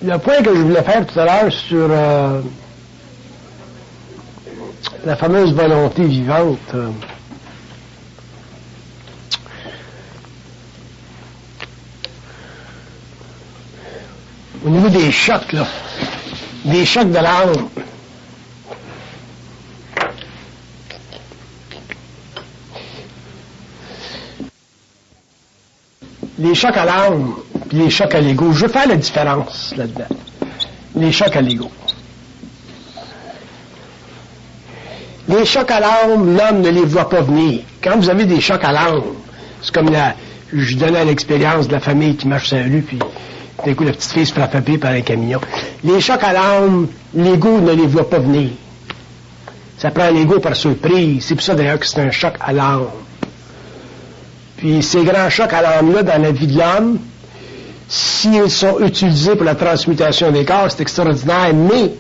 le point que je voulais faire tout à l'heure sur la fameuse volonté vivante, au niveau des chocs, là, des chocs de l'âme. Les chocs à l'âme et les chocs à l'ego. Je veux faire la différence là-dedans. Les chocs à l'ego. Les chocs à l'âme, l'homme ne les voit pas venir. Quand vous avez des chocs à l'âme, c'est comme je donnais l'expérience de la famille qui marche sur la rue, puis d'un coup, la petite fille se fait frapper par un camion. Les chocs à l'âme, l'ego ne les voit pas venir. Ça prend l'ego par surprise. C'est pour ça d'ailleurs que c'est un choc à l'âme. Puis ces grands chocs à l'âme-là dans la vie de l'homme, s'ils sont utilisés pour la transmutation des corps, c'est extraordinaire. Mais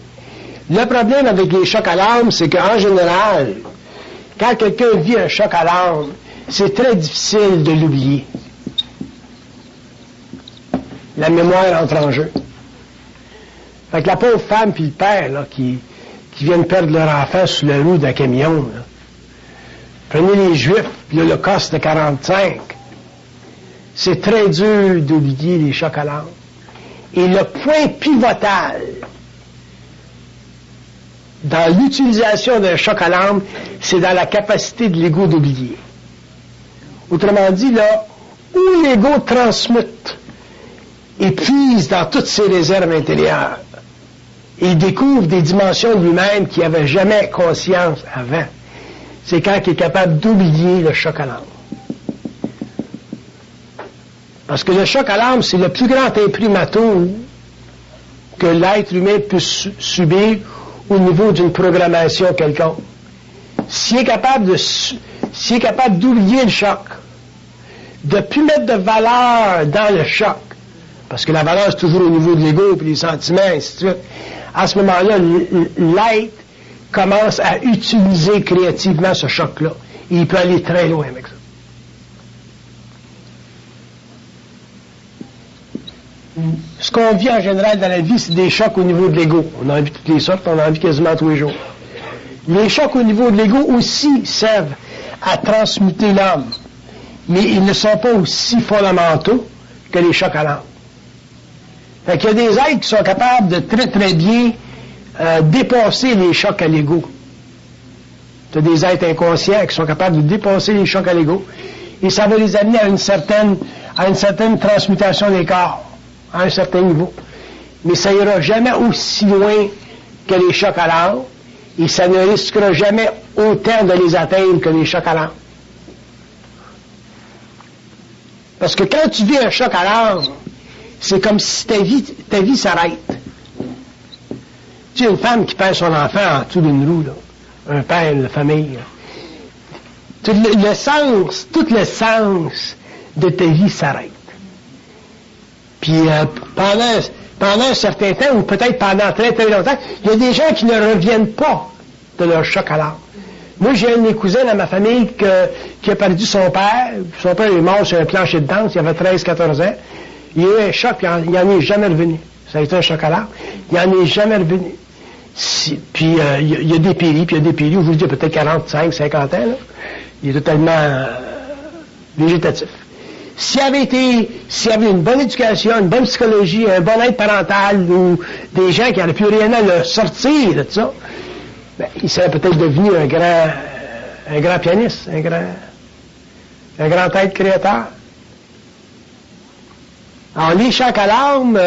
le problème avec les chocs à l'âme, c'est qu'en général, quand quelqu'un vit un choc à l'âme, c'est très difficile de l'oublier. La mémoire entre en jeu. Fait que la pauvre femme puis le père là, qui viennent perdre leur enfant sous le roue d'un camion, là. Prenez les Juifs, l'Holocauste de 45. C'est très dur d'oublier les chocs à l'âme. Et le point pivotal dans l'utilisation d'un choc à l'âme, c'est dans la capacité de l'ego d'oublier. Autrement dit, là, où l'ego transmute et puise dans toutes ses réserves intérieures, il découvre des dimensions de lui-même qu'il n'avait jamais conscience avant. C'est quand il est capable d'oublier le choc à l'âme. Parce que le choc à l'âme, c'est le plus grand imprimatur que l'être humain puisse subir au niveau d'une programmation quelconque. S'il est capable d'oublier le choc, de ne plus mettre de valeur dans le choc, parce que la valeur c'est toujours au niveau de l'ego et des sentiments, et ainsi de suite, à ce moment-là, l'être commence à utiliser créativement ce choc-là. Et il peut aller très loin avec ça. Ce qu'on vit en général dans la vie, c'est des chocs au niveau de l'ego. On en vit toutes les sortes, on en vit quasiment tous les jours. Les chocs au niveau de l'ego aussi servent à transmuter l'âme. Mais ils ne sont pas aussi fondamentaux que les chocs à l'âme. Fait qu'il y a des êtres qui sont capables de très très bien dépasser les chocs à l'ego. Il y a des êtres inconscients qui sont capables de dépasser les chocs à l'ego. Et ça va les amener à une certaine transmutation des corps, à un certain niveau. Mais ça ira jamais aussi loin que les chocs à l'âme, et ça ne risquera jamais autant de les atteindre que les chocs à l'âme. Parce que quand tu vis un choc à l'âme, c'est comme si ta vie s'arrête. Tu sais, une femme qui perd son enfant en dessous d'une roue, là. Un père, une famille. Tout le sens de ta vie s'arrête. Puis pendant un certain temps, ou peut-être pendant très très longtemps, il y a des gens qui ne reviennent pas de leur choc à l'âme. Moi, j'ai un de mes cousins dans ma famille qui a perdu son père. Son père est mort sur un plancher de danse, il avait 13-14 ans. Il a eu un choc, puis il n'en est jamais revenu. Ça a été un choc à l'âme. Il n'en est jamais revenu. Puis il y a des péris, puis il y a des péris, aujourd'hui, il y a peut-être 45, 50 ans, là. Il est totalement végétatif. S'il avait une bonne éducation, une bonne psychologie, un bon aide parental, ou des gens qui auraient pu réellement le sortir de tout ça, ben, il serait peut-être devenu un grand pianiste, un grand être créateur. Alors, les chocs à l'âme,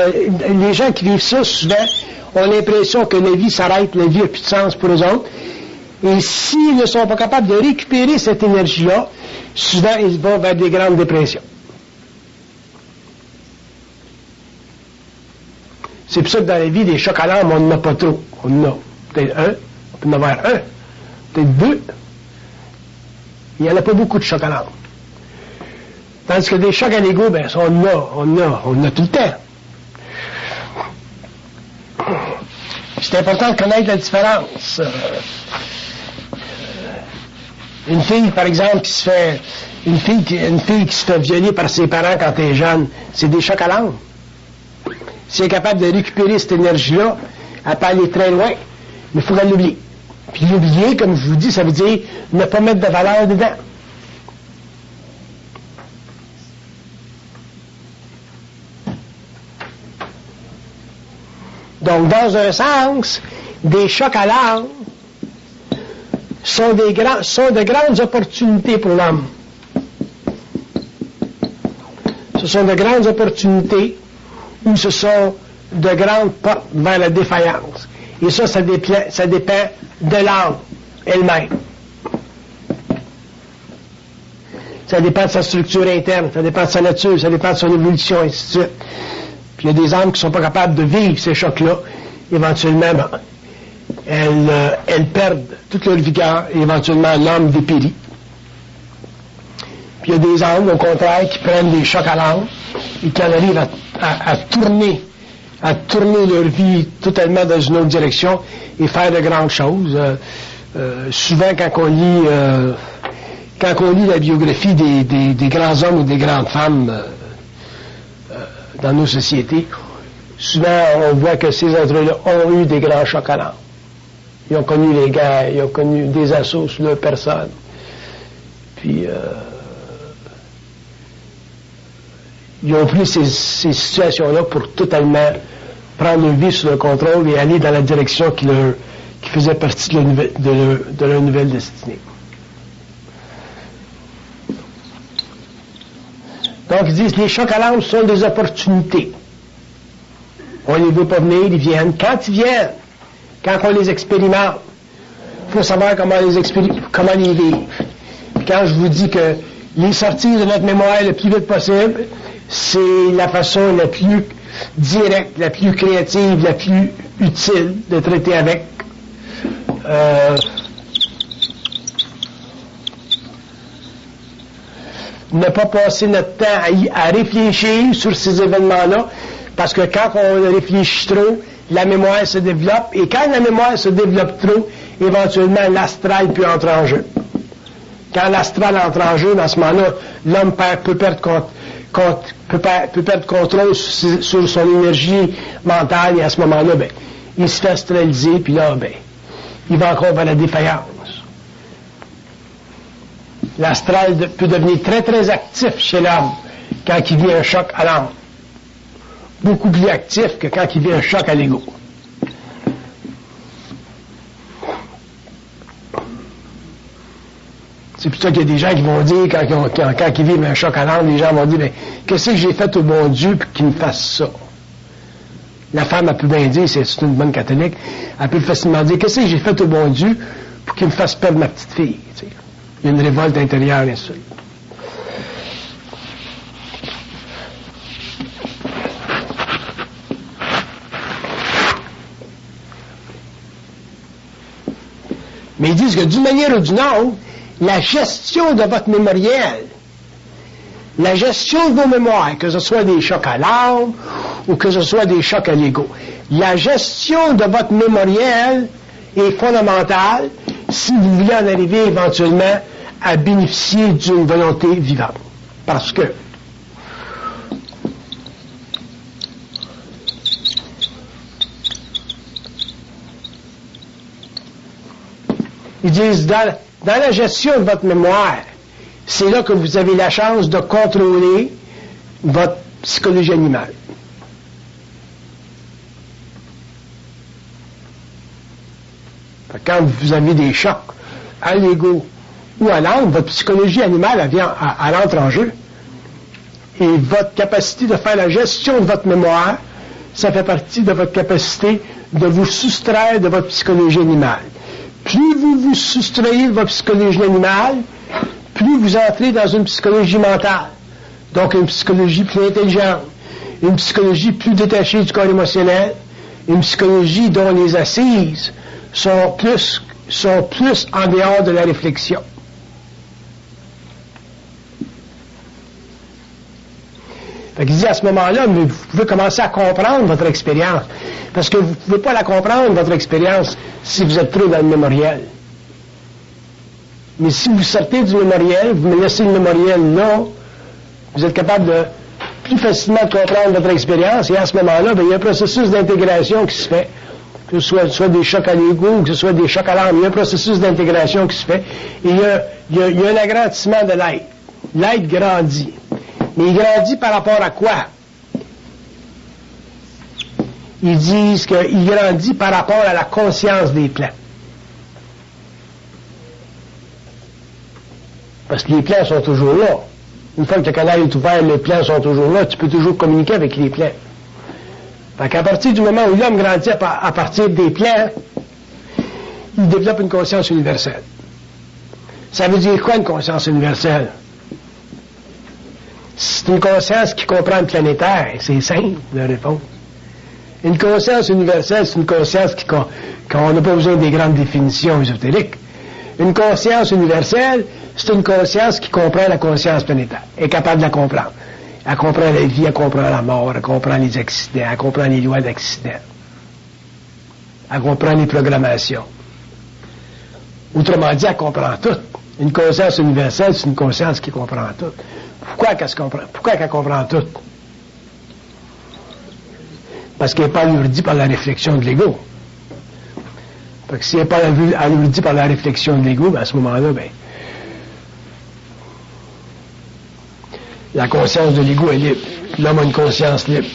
les gens qui vivent ça, souvent, ont l'impression que la vie s'arrête, la vie n'a plus de sens pour eux autres. Et s'ils ne sont pas capables de récupérer cette énergie-là, souvent, ils vont vers des grandes dépressions. C'est pour ça que dans la vie, des chocs à l'âme, on n'en a pas trop. On en a peut-être un, on peut en avoir un, peut-être deux. Il n'y en a pas beaucoup de chocs à l'âme. Tandis que des chocs à l'ego, ben, ça, on a tout le temps. C'est important de connaître la différence. Une fille, par exemple, une fille qui se fait violer par ses parents quand elle est jeune, c'est des chocs à l'âme. si elle est capable de récupérer cette énergie-là, elle peut aller très loin, mais il faut qu'elle l'oublie. Puis l'oublier, comme je vous dis, ça veut dire ne pas mettre de valeur dedans. Donc, dans un sens, des chocs à l'âme sont de grandes opportunités pour l'homme. Ce sont de grandes opportunités ou ce sont de grandes portes vers la défaillance. Et ça dépend de l'âme elle-même. Ça dépend de sa structure interne, ça dépend de sa nature, ça dépend de son évolution, et ainsi de suite. Puis il y a des âmes qui ne sont pas capables de vivre ces chocs-là. Éventuellement, elles perdent toute leur vigueur et éventuellement l'âme dépérit. Puis il y a des âmes, au contraire, qui prennent des chocs à l'âme et qui en arrivent à tourner leur vie totalement dans une autre direction et faire de grandes choses. Souvent, quand on lit la biographie des grands hommes ou des grandes femmes dans nos sociétés, souvent on voit que ces êtres-là ont eu des grands chocs à l'âme. Ils ont connu les guerres, ils ont connu des assauts sur leur personne. Puis ils ont pris ces situations-là pour totalement prendre leur vie sous le contrôle et aller dans la direction qui faisait partie de leur nouvelle destinée. Donc, ils disent, les chocs à l'âme sont des opportunités. On ne les veut pas venir, ils viennent. Quand ils viennent, quand on les expérimente, il faut savoir comment les vivre. Puis quand je vous dis que les sortir de notre mémoire le plus vite possible, c'est la façon la plus directe, la plus créative, la plus utile de traiter avec. Ne pas passer notre temps à réfléchir sur ces événements-là, parce que quand on réfléchit trop, la mémoire se développe, et quand la mémoire se développe trop, éventuellement l'astral peut entrer en jeu. Quand l'astral entre en jeu, dans ce moment-là, l'homme peut perdre contrôle sur son énergie mentale, et à ce moment-là, il se fait astraliser, puis là, il va encore vers la défaillance. L'astral peut devenir très, très actif chez l'homme quand il vit un choc à l'âme. Beaucoup plus actif que quand il vit un choc à l'ego. C'est pour ça qu'il y a des gens qui vont dire, quand ils vivent un choc à l'âme, les gens vont dire, qu'est-ce que j'ai fait au bon Dieu pour qu'il me fasse ça? La femme, elle peut bien dire, c'est une bonne catholique, elle peut facilement dire, qu'est-ce que j'ai fait au bon Dieu pour qu'il me fasse perdre ma petite fille? T'sais. Il y a une révolte intérieure, bien sûr. Mais ils disent que d'une manière ou d'une autre, la gestion de votre mémoriel, la gestion de vos mémoires, que ce soit des chocs à l'âme ou que ce soit des chocs à l'ego, la gestion de votre mémoriel est fondamentale si vous voulez en arriver éventuellement à bénéficier d'une volonté vivante. Parce que ils disent, dans la gestion de votre mémoire, c'est là que vous avez la chance de contrôler votre psychologie animale. Quand vous avez des chocs à l'ego ou à l'âme, votre psychologie animale, elle entre en jeu. Et votre capacité de faire la gestion de votre mémoire, ça fait partie de votre capacité de vous soustraire de votre psychologie animale. Plus vous vous soustrayez de votre psychologie animale, plus vous entrez dans une psychologie mentale. Donc une psychologie plus intelligente, une psychologie plus détachée du corps émotionnel, une psychologie dont les assises sont plus en dehors de la réflexion. Fait qu'il dit à ce moment-là, mais vous pouvez commencer à comprendre votre expérience. Parce que vous ne pouvez pas la comprendre, votre expérience, si vous êtes trop dans le mémoriel. Mais si vous sortez du mémoriel, vous me laissez le mémoriel là, vous êtes capable de plus facilement de comprendre votre expérience, et à ce moment-là, il y a un processus d'intégration qui se fait. Que ce soit des chocs à l'ego, que ce soit des chocs à l'âme, il y a un processus d'intégration qui se fait, et il y a un agrandissement de l'être. L'être grandit. Mais il grandit par rapport à quoi? Ils disent qu'il grandit par rapport à la conscience des plans. Parce que les plans sont toujours là. Une fois que le canal est ouvert, les plans sont toujours là, tu peux toujours communiquer avec les plans. Fait qu'à partir du moment où l'homme grandit à partir des plans, il développe une conscience universelle. Ça veut dire quoi une conscience universelle? C'est une conscience qui comprend le planétaire. C'est simple de répondre. Une conscience universelle, c'est une conscience qu'on n'a pas besoin des grandes définitions ésotériques. Une conscience universelle, c'est une conscience qui comprend la conscience planétaire, est capable de la comprendre. Elle comprend la vie, elle comprend la mort, elle comprend les accidents, elle comprend les lois d'accident. Elle comprend les programmations. Autrement dit, elle comprend tout. Une conscience universelle, c'est une conscience qui comprend tout. Pourquoi qu'elle comprend tout? Parce qu'elle n'est pas alourdie par la réflexion de l'ego. Fait que si elle n'est pas alourdie par la réflexion de l'ego, à ce moment-là, la conscience de l'ego est libre. L'homme a une conscience libre.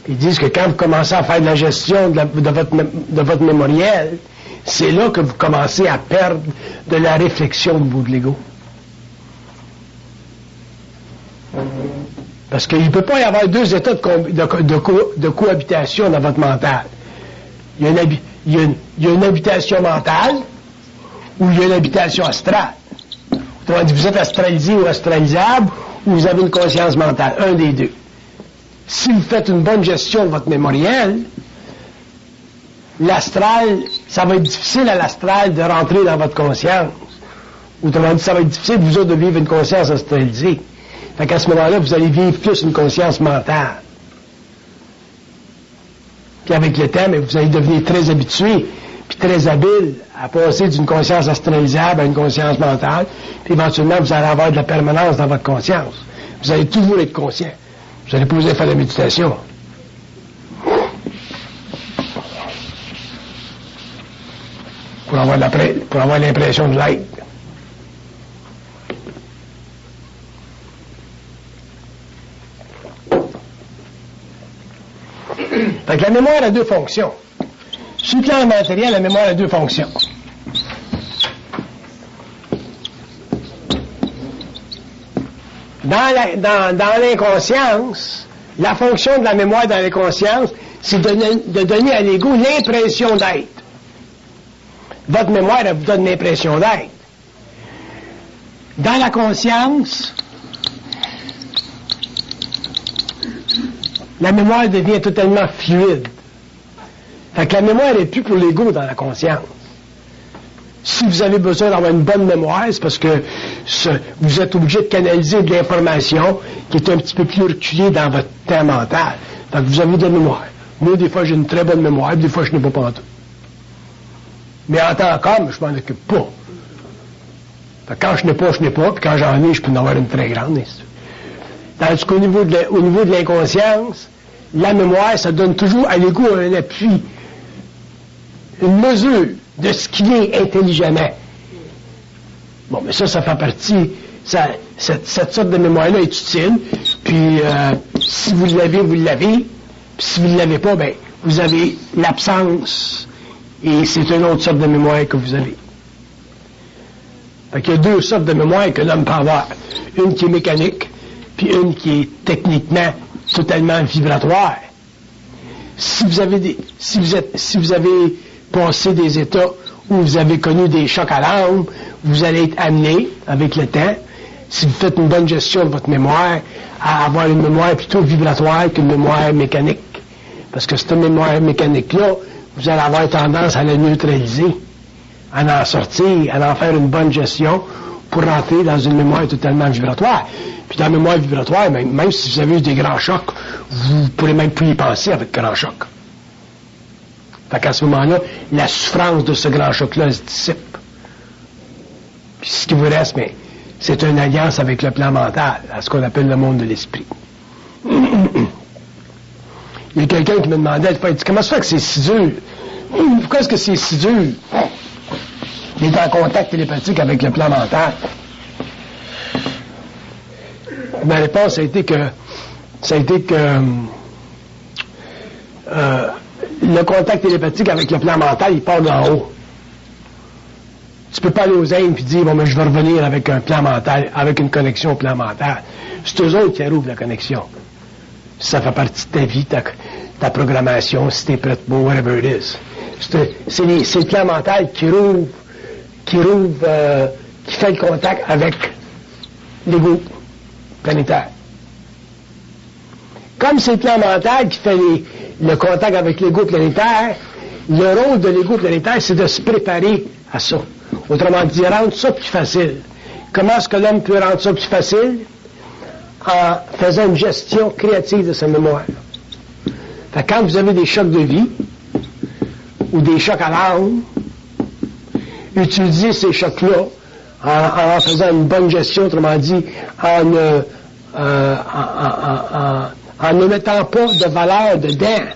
Ils disent que quand vous commencez à faire de la gestion de votre mémoriel, c'est là que vous commencez à perdre de la réflexion au niveau de l'ego. Parce qu'il ne peut pas y avoir deux états de cohabitation dans votre mental. Il y a une habitation mentale ou il y a une habitation astrale. Autrement dit, vous êtes astralisé ou astralisable ou vous avez une conscience mentale. Un des deux. Si vous faites une bonne gestion de votre mémoriel, l'astral, ça va être difficile à l'astral de rentrer dans votre conscience. Autrement dit, ça va être difficile vous autres de vivre une conscience astralisée. Fait qu'à ce moment-là, vous allez vivre plus une conscience mentale. Puis avec le temps, vous allez devenir très habitué, puis très habile à passer d'une conscience astralisable à une conscience mentale. Puis éventuellement, vous allez avoir de la permanence dans votre conscience. Vous allez toujours être conscient. Vous allez pas vous faire de la méditation. Pour avoir l'impression de l'être. Fait que la mémoire a deux fonctions. Sur le plan matériel, la mémoire a deux fonctions. Dans l'inconscience, la fonction de la mémoire dans l'inconscience, c'est de donner à l'ego l'impression d'être. Votre mémoire, elle vous donne l'impression d'être. Dans la conscience, la mémoire devient totalement fluide. Fait que la mémoire n'est plus pour l'ego dans la conscience. Si vous avez besoin d'avoir une bonne mémoire, c'est parce que vous êtes obligé de canaliser de l'information qui est un petit peu plus reculée dans votre temps mental. Fait que vous avez de la mémoire. Moi, des fois, j'ai une très bonne mémoire, des fois, je n'ai pas pantoute. Mais en tant qu'homme, je m'en occupe pas. Fait que quand je n'ai pas, puis quand j'en ai, je peux en avoir une très grande. Tandis qu'au niveau de l'inconscience, la mémoire, ça donne toujours à l'ego un appui, une mesure de ce qu'il est intelligemment. Bon, mais ça fait partie, cette sorte de mémoire-là est utile, puis si vous l'avez, vous l'avez, puis si vous ne l'avez pas, vous avez l'absence, et c'est une autre sorte de mémoire que vous avez. Fait qu'il y a deux sortes de mémoire que l'homme peut avoir. Une qui est mécanique, puis une qui est techniquement totalement vibratoire. Si vous avez passé des états où vous avez connu des chocs à l'âme, vous allez être amené, avec le temps, si vous faites une bonne gestion de votre mémoire, à avoir une mémoire plutôt vibratoire qu'une mémoire mécanique. Parce que cette mémoire mécanique-là, vous allez avoir tendance à la neutraliser, à en sortir, à en faire une bonne gestion pour rentrer dans une mémoire totalement vibratoire. Puis dans la mémoire vibratoire, même si vous avez eu des grands chocs, vous ne pourrez même plus y penser avec grand choc. Fait qu'à ce moment-là, la souffrance de ce grand choc-là se dissipe. Puis ce qui vous reste, mais c'est une alliance avec le plan mental, à ce qu'on appelle le monde de l'esprit. Il y a quelqu'un qui me demandait, il dit, comment ça fait que c'est si dur? Pourquoi est-ce que c'est si dur? Il est en contact télépathique avec le plan mental. Ma réponse a été que le contact télépathique avec le plan mental, il part d'en haut. Tu peux pas aller aux Indes et dire, bon, mais je vais revenir avec un plan mental, avec une connexion au plan mental. C'est eux autres qui rouvrent la connexion. Ça fait partie de ta vie, ta programmation, si t'es prêt pour whatever it is. C'est le plan mental qui fait le contact avec l'ego planétaire. Comme c'est le plan mental qui fait le contact avec l'ego planétaire, le rôle de l'ego planétaire, c'est de se préparer à ça. Autrement dit, rendre ça plus facile. Comment est-ce que l'homme peut rendre ça plus facile? En faisant une gestion créative de sa mémoire. Fait que quand vous avez des chocs de vie, ou des chocs à l'âme, utilisez ces chocs-là en faisant une bonne gestion, autrement dit, en ne mettant pas de valeur dedans.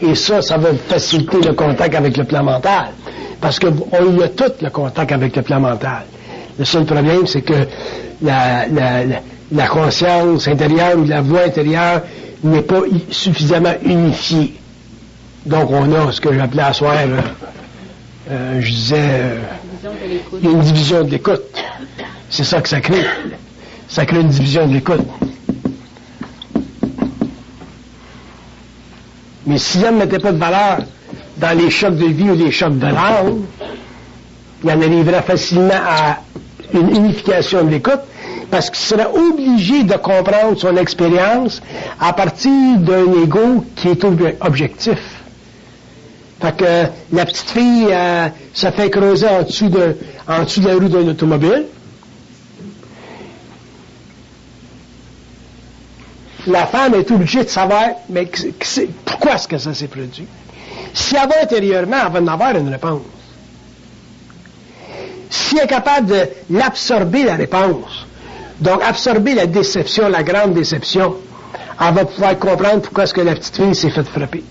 Et ça va faciliter le contact avec le plan mental. Parce qu'on a tout le contact avec le plan mental. Le seul problème, c'est que la conscience intérieure ou la voix intérieure n'est pas suffisamment unifiée. Donc, on a ce que j'appelais à soir, je disais, une division de l'écoute. C'est ça que ça crée. Ça crée une division de l'écoute. Mais si l'homme ne mettait pas de valeur dans les chocs de vie ou les chocs de l'âme, il en arriverait facilement à une unification de l'écoute, parce qu'il serait obligé de comprendre son expérience à partir d'un ego qui est objectif. Fait que la petite fille se fait creuser en dessous de la roue d'un automobile. La femme est obligée de savoir mais pourquoi est-ce que ça s'est produit. Si elle va intérieurement, elle va en avoir une réponse. Si elle est capable de l'absorber, la réponse, donc absorber la déception, la grande déception, elle va pouvoir comprendre pourquoi est-ce que la petite fille s'est fait frapper.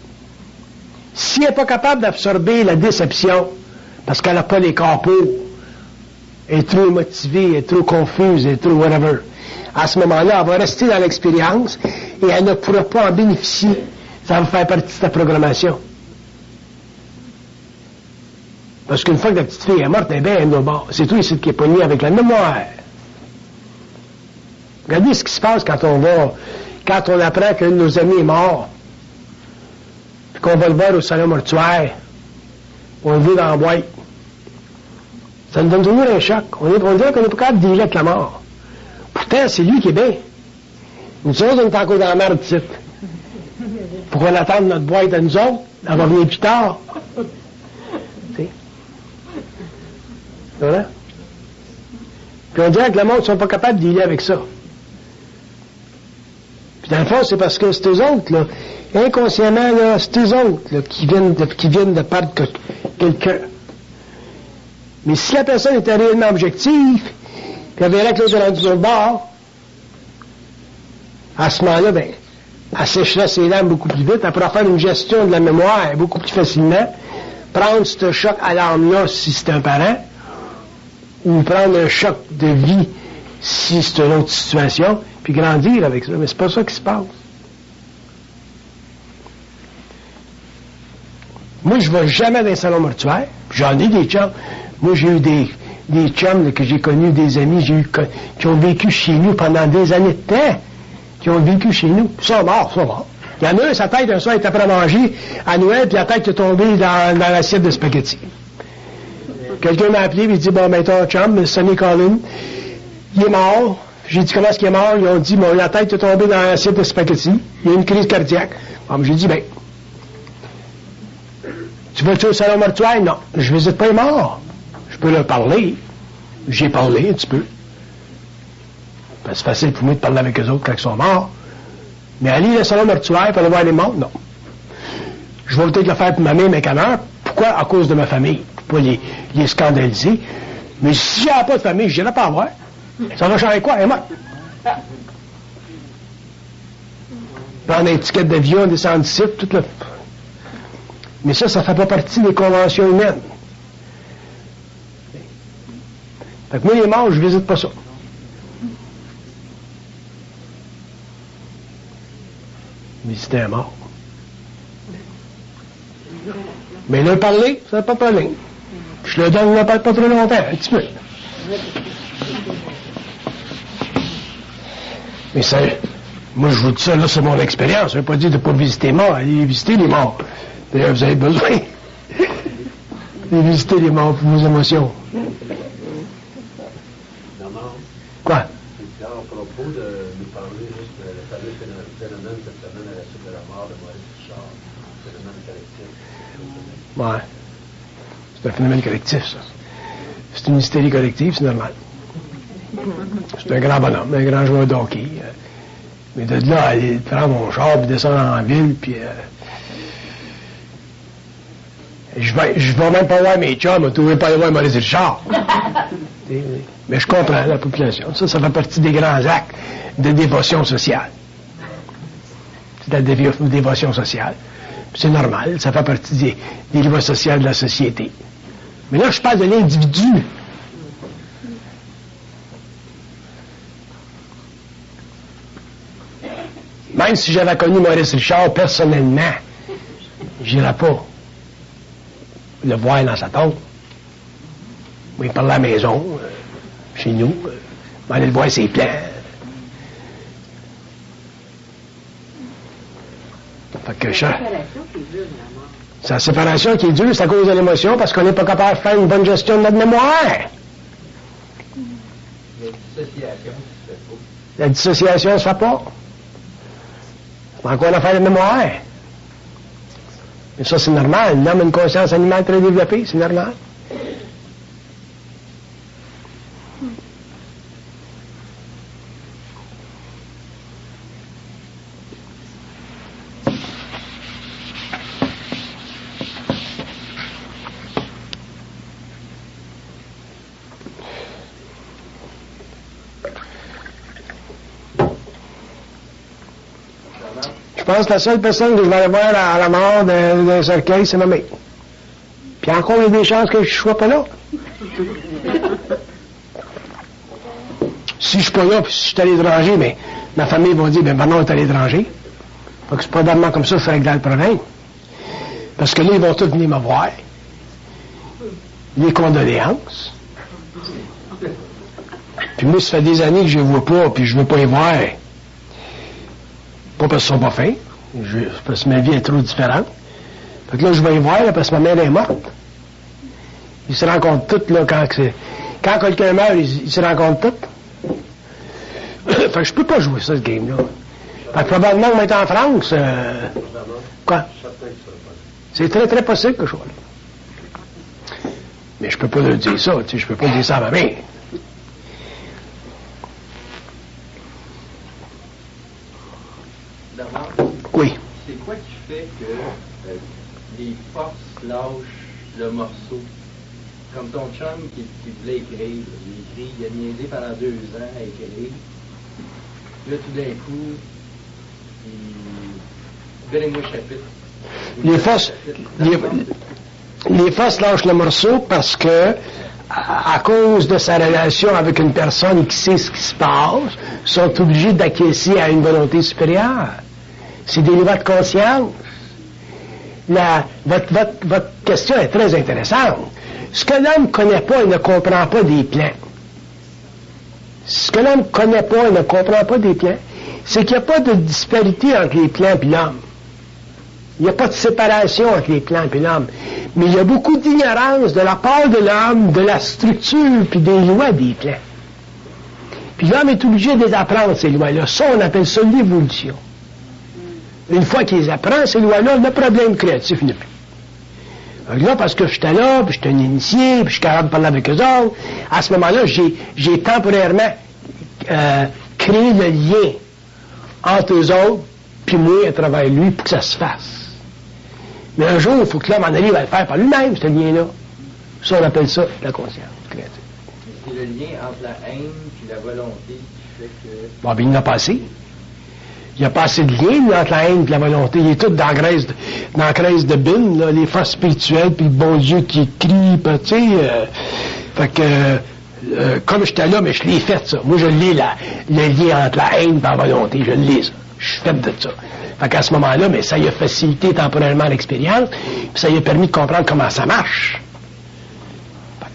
Si elle n'est pas capable d'absorber la déception, parce qu'elle n'a pas les corps pour, elle est trop motivée, elle est trop confuse, elle est trop whatever, à ce moment-là, elle va rester dans l'expérience et elle ne pourra pas en bénéficier. Ça va faire partie de sa programmation. Parce qu'une fois que la petite fille est morte, eh bien, elle est mort. C'est tout ici qui est pogné avec la mémoire. Regardez ce qui se passe quand on apprend qu'un de nos amis est mort, puis qu'on va le voir au salon mortuaire, on le voit dans la boîte. Ça nous donne toujours un choc. On dirait qu'on n'est pas capable de dealer avec la mort. Pourtant, c'est lui qui est bien. Nous autres, on est encore dans la merde ici. Faut qu'on attende notre boîte à nous autres, elle va venir plus tard. Voilà. Puis on dirait que le monde ne sont pas capables de dealer avec ça. Puis dans le fond, c'est parce que c'est eux autres, là, inconsciemment, là, c'est eux autres là, qui viennent de perdre quelqu'un. Mais si la personne était réellement objective, puis elle verrait que l'autre est rendu sur le bord, à ce moment-là, ben, elle sécherait ses larmes beaucoup plus vite, elle pourra faire une gestion de la mémoire beaucoup plus facilement, prendre ce choc à l'âme-là si c'est un parent, ou prendre un choc de vie si c'est une autre situation, puis grandir avec ça. Mais c'est pas ça qui se passe. Moi, je ne vais jamais dans un salon mortuaire. J'en ai des chums. Moi, j'ai eu des chums que j'ai connus, des amis qui ont vécu chez nous pendant des années de temps, qui ont vécu chez nous. Ils sont morts. Il y en a un, sa tête, un soir, il était prêt à manger à Noël, puis la tête est tombée dans l'assiette de spaghettis. Quelqu'un m'a appelé, et il dit, bon, ben, ton chum, Sonny Collins, il est mort. J'ai dit, comment est-ce qu'il est mort? Ils ont dit, bon, la tête est tombée dans l'assiette de spaghettis. Il y a une crise cardiaque. Bon, j'ai dit, ben, tu vas-tu au salon mortuaire? Non. Je visite pas les morts. Je peux leur parler. J'ai parlé un petit peu. Ben, c'est facile pour moi de parler avec eux autres quand ils sont morts. Mais aller dans le salon mortuaire pour aller voir les morts, non. Je vais peut-être le faire pour ma mère, mes canards. Pourquoi? À cause de ma famille. Pour pas les scandaliser. Mais si j'avais pas de famille, je n'irais pas à voir. Ça va changer quoi? Elle est morte. Prendre une étiquette d'avion, descendre du site, tout le... Mais ça fait pas partie des conventions humaines. Fait que moi, les morts, je visite pas ça. Visiter un mort. Mais leur parler, ça n'a pas de problème. Je le donne, ne parle pas trop longtemps, un petit peu. Mais ça, moi je vous dis ça, là, c'est mon expérience. Ça ne veut pas dire de ne pas visiter les morts, allez visiter les morts. D'ailleurs, vous avez besoin de visiter les morts pour vos émotions. Quoi? À propos de nous parler juste de le fameux phénomène cette semaine à la suite de la mort de Maurice Richard, phénomène collectif. Ouais. C'est un phénomène collectif, ça. C'est une hystérie collective, c'est normal. C'est un grand bonhomme, un grand joueur de hockey. Mais de là, aller prendre mon char, puis descendre en ville, puis... Je vais même pas voir mes chums, je ne vais pas aller voir Maurice Richard. Mais je comprends la population. Ça fait partie des grands actes de dévotion sociale. C'est la dévotion sociale. C'est normal, ça fait partie des lois sociales de la société. Mais là, je parle de l'individu. Même si j'avais connu Maurice Richard personnellement, j'irais pas le voir dans sa tombe. Oui, par la maison, chez nous, aller le voir ses plans. Fait que c'est la séparation qui est dure, c'est à cause de l'émotion, parce qu'on n'est pas capable de faire une bonne gestion de notre mémoire. La dissociation ne se fait pas. C'est encore une affaire de mémoire. Mais ça, c'est normal. L'homme a une conscience animale très développée, c'est normal. Je pense que la seule personne que je vais aller voir à la mort d'un cercueil, c'est ma mère. Puis encore, il y a des chances que je ne sois pas là. Si je ne suis pas là, puis si je suis à l'étranger, mais ma famille va dire, ben maintenant, on est à l'étranger. Fait que c'est probablement comme ça que je ferai régler le problème. Parce que là, ils vont tous venir me voir. Les condoléances. Puis moi, ça fait des années que je ne les vois pas, puis je ne veux pas les voir. Pas parce qu'ils sont pas fins, parce que ma vie est trop différente. Fait que là, je vais y voir, là, parce que ma mère est morte. Ils se rencontrent toutes, là, quand quelqu'un meurt, ils se rencontrent toutes. Fait que je peux pas jouer ça, ce game-là. Fait que probablement, on va être en France. Quoi? C'est très, très possible que je sois là. Mais je peux pas leur dire ça, tu sais, je peux pas dire ça à ma mère. Oui. C'est quoi qui fait que les forces lâchent le morceau? Comme ton chum qui voulait écrire, il a niaisé pendant 2 ans à écrire. Là, tout d'un coup, donnez-moi le chapitre. Les forces lâchent le morceau parce que, à cause de sa relation avec une personne qui sait ce qui se passe, sont obligés d'acquiescer à une volonté supérieure. C'est des lois de conscience. Votre question est très intéressante. Ce que l'homme ne connaît pas, il ne comprend pas des plans. Ce que l'homme ne connaît pas, il ne comprend pas des plans, c'est qu'il n'y a pas de disparité entre les plans et l'homme. Il n'y a pas de séparation entre les plans et l'homme. Mais il y a beaucoup d'ignorance de la part de l'homme, de la structure puis des lois des plans. Puis l'homme est obligé de les apprendre, ces lois-là. Ça, on appelle ça l'évolution. Une fois qu'il les apprend, ces lois-là, le problème créatif n'est plus. Là, parce que j'étais là, puis j'étais un initié, puis je suis capable de parler avec eux autres, à ce moment-là, j'ai temporairement créé le lien entre eux autres, puis moi, à travers lui, pour que ça se fasse. Mais un jour, il faut que l'homme en arrive à le faire par lui-même, ce lien-là. Ça, on appelle ça la conscience créative. C'est le lien entre la haine et la volonté qui fait que... Bon, ben, il n'a pas assez. Il n'y a pas assez de lien lui, entre la haine et la volonté. Il est tout dans la graisse de bine, là, les forces spirituelles, puis le bon Dieu qui crie, tu sais. Fait que, comme j'étais là, mais je l'ai fait, ça. Moi, je l'ai, le lien entre la haine et la volonté. Je l'ai, ça. Je suis fait de ça. Fait qu'à ce moment-là, mais ça y a facilité temporairement l'expérience, puis ça y a permis de comprendre comment ça marche.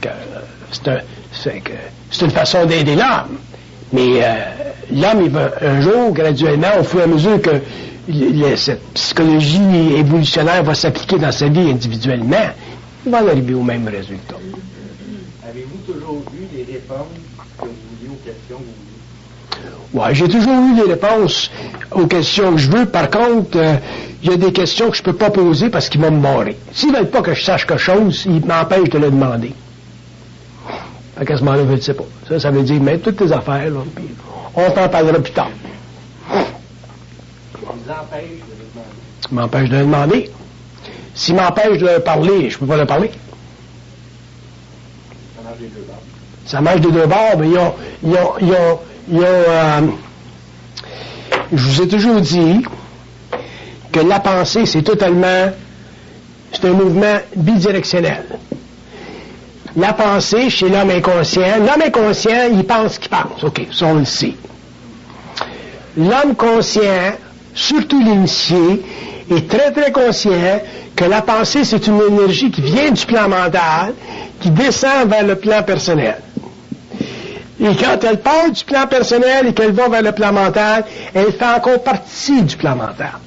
Fait que, c'est une façon d'aider l'homme. Mais l'homme, il va un jour, graduellement, au fur et à mesure que cette psychologie évolutionnaire va s'appliquer dans sa vie individuellement, il va en arriver au même résultat. Avez-vous toujours eu les réponses que vous vouliez aux questions que vous vouliez? Oui, j'ai toujours eu les réponses aux questions que je veux. Par contre, il y a des questions que je ne peux pas poser parce qu'ils vont me barrer. S'ils ne veulent pas que je sache quelque chose, ils m'empêchent de le demander. Fait qu'à ce moment-là, je ne sais pas. Ça veut dire, mets toutes tes affaires, là, puis on t'en parlera plus tard. Ils m'empêchent de le demander. S'ils m'empêchent de le parler, je ne peux pas le parler. Ça marche des deux bords. Ça marche des deux bords, mais je vous ai toujours dit que la pensée, c'est un mouvement bidirectionnel. La pensée chez l'homme inconscient, il pense qu'il pense. OK, ça on le sait. L'homme conscient, surtout l'initié, est très très conscient que la pensée, c'est une énergie qui vient du plan mental, qui descend vers le plan personnel. Et quand elle part du plan personnel et qu'elle va vers le plan mental, elle fait encore partie du plan mental.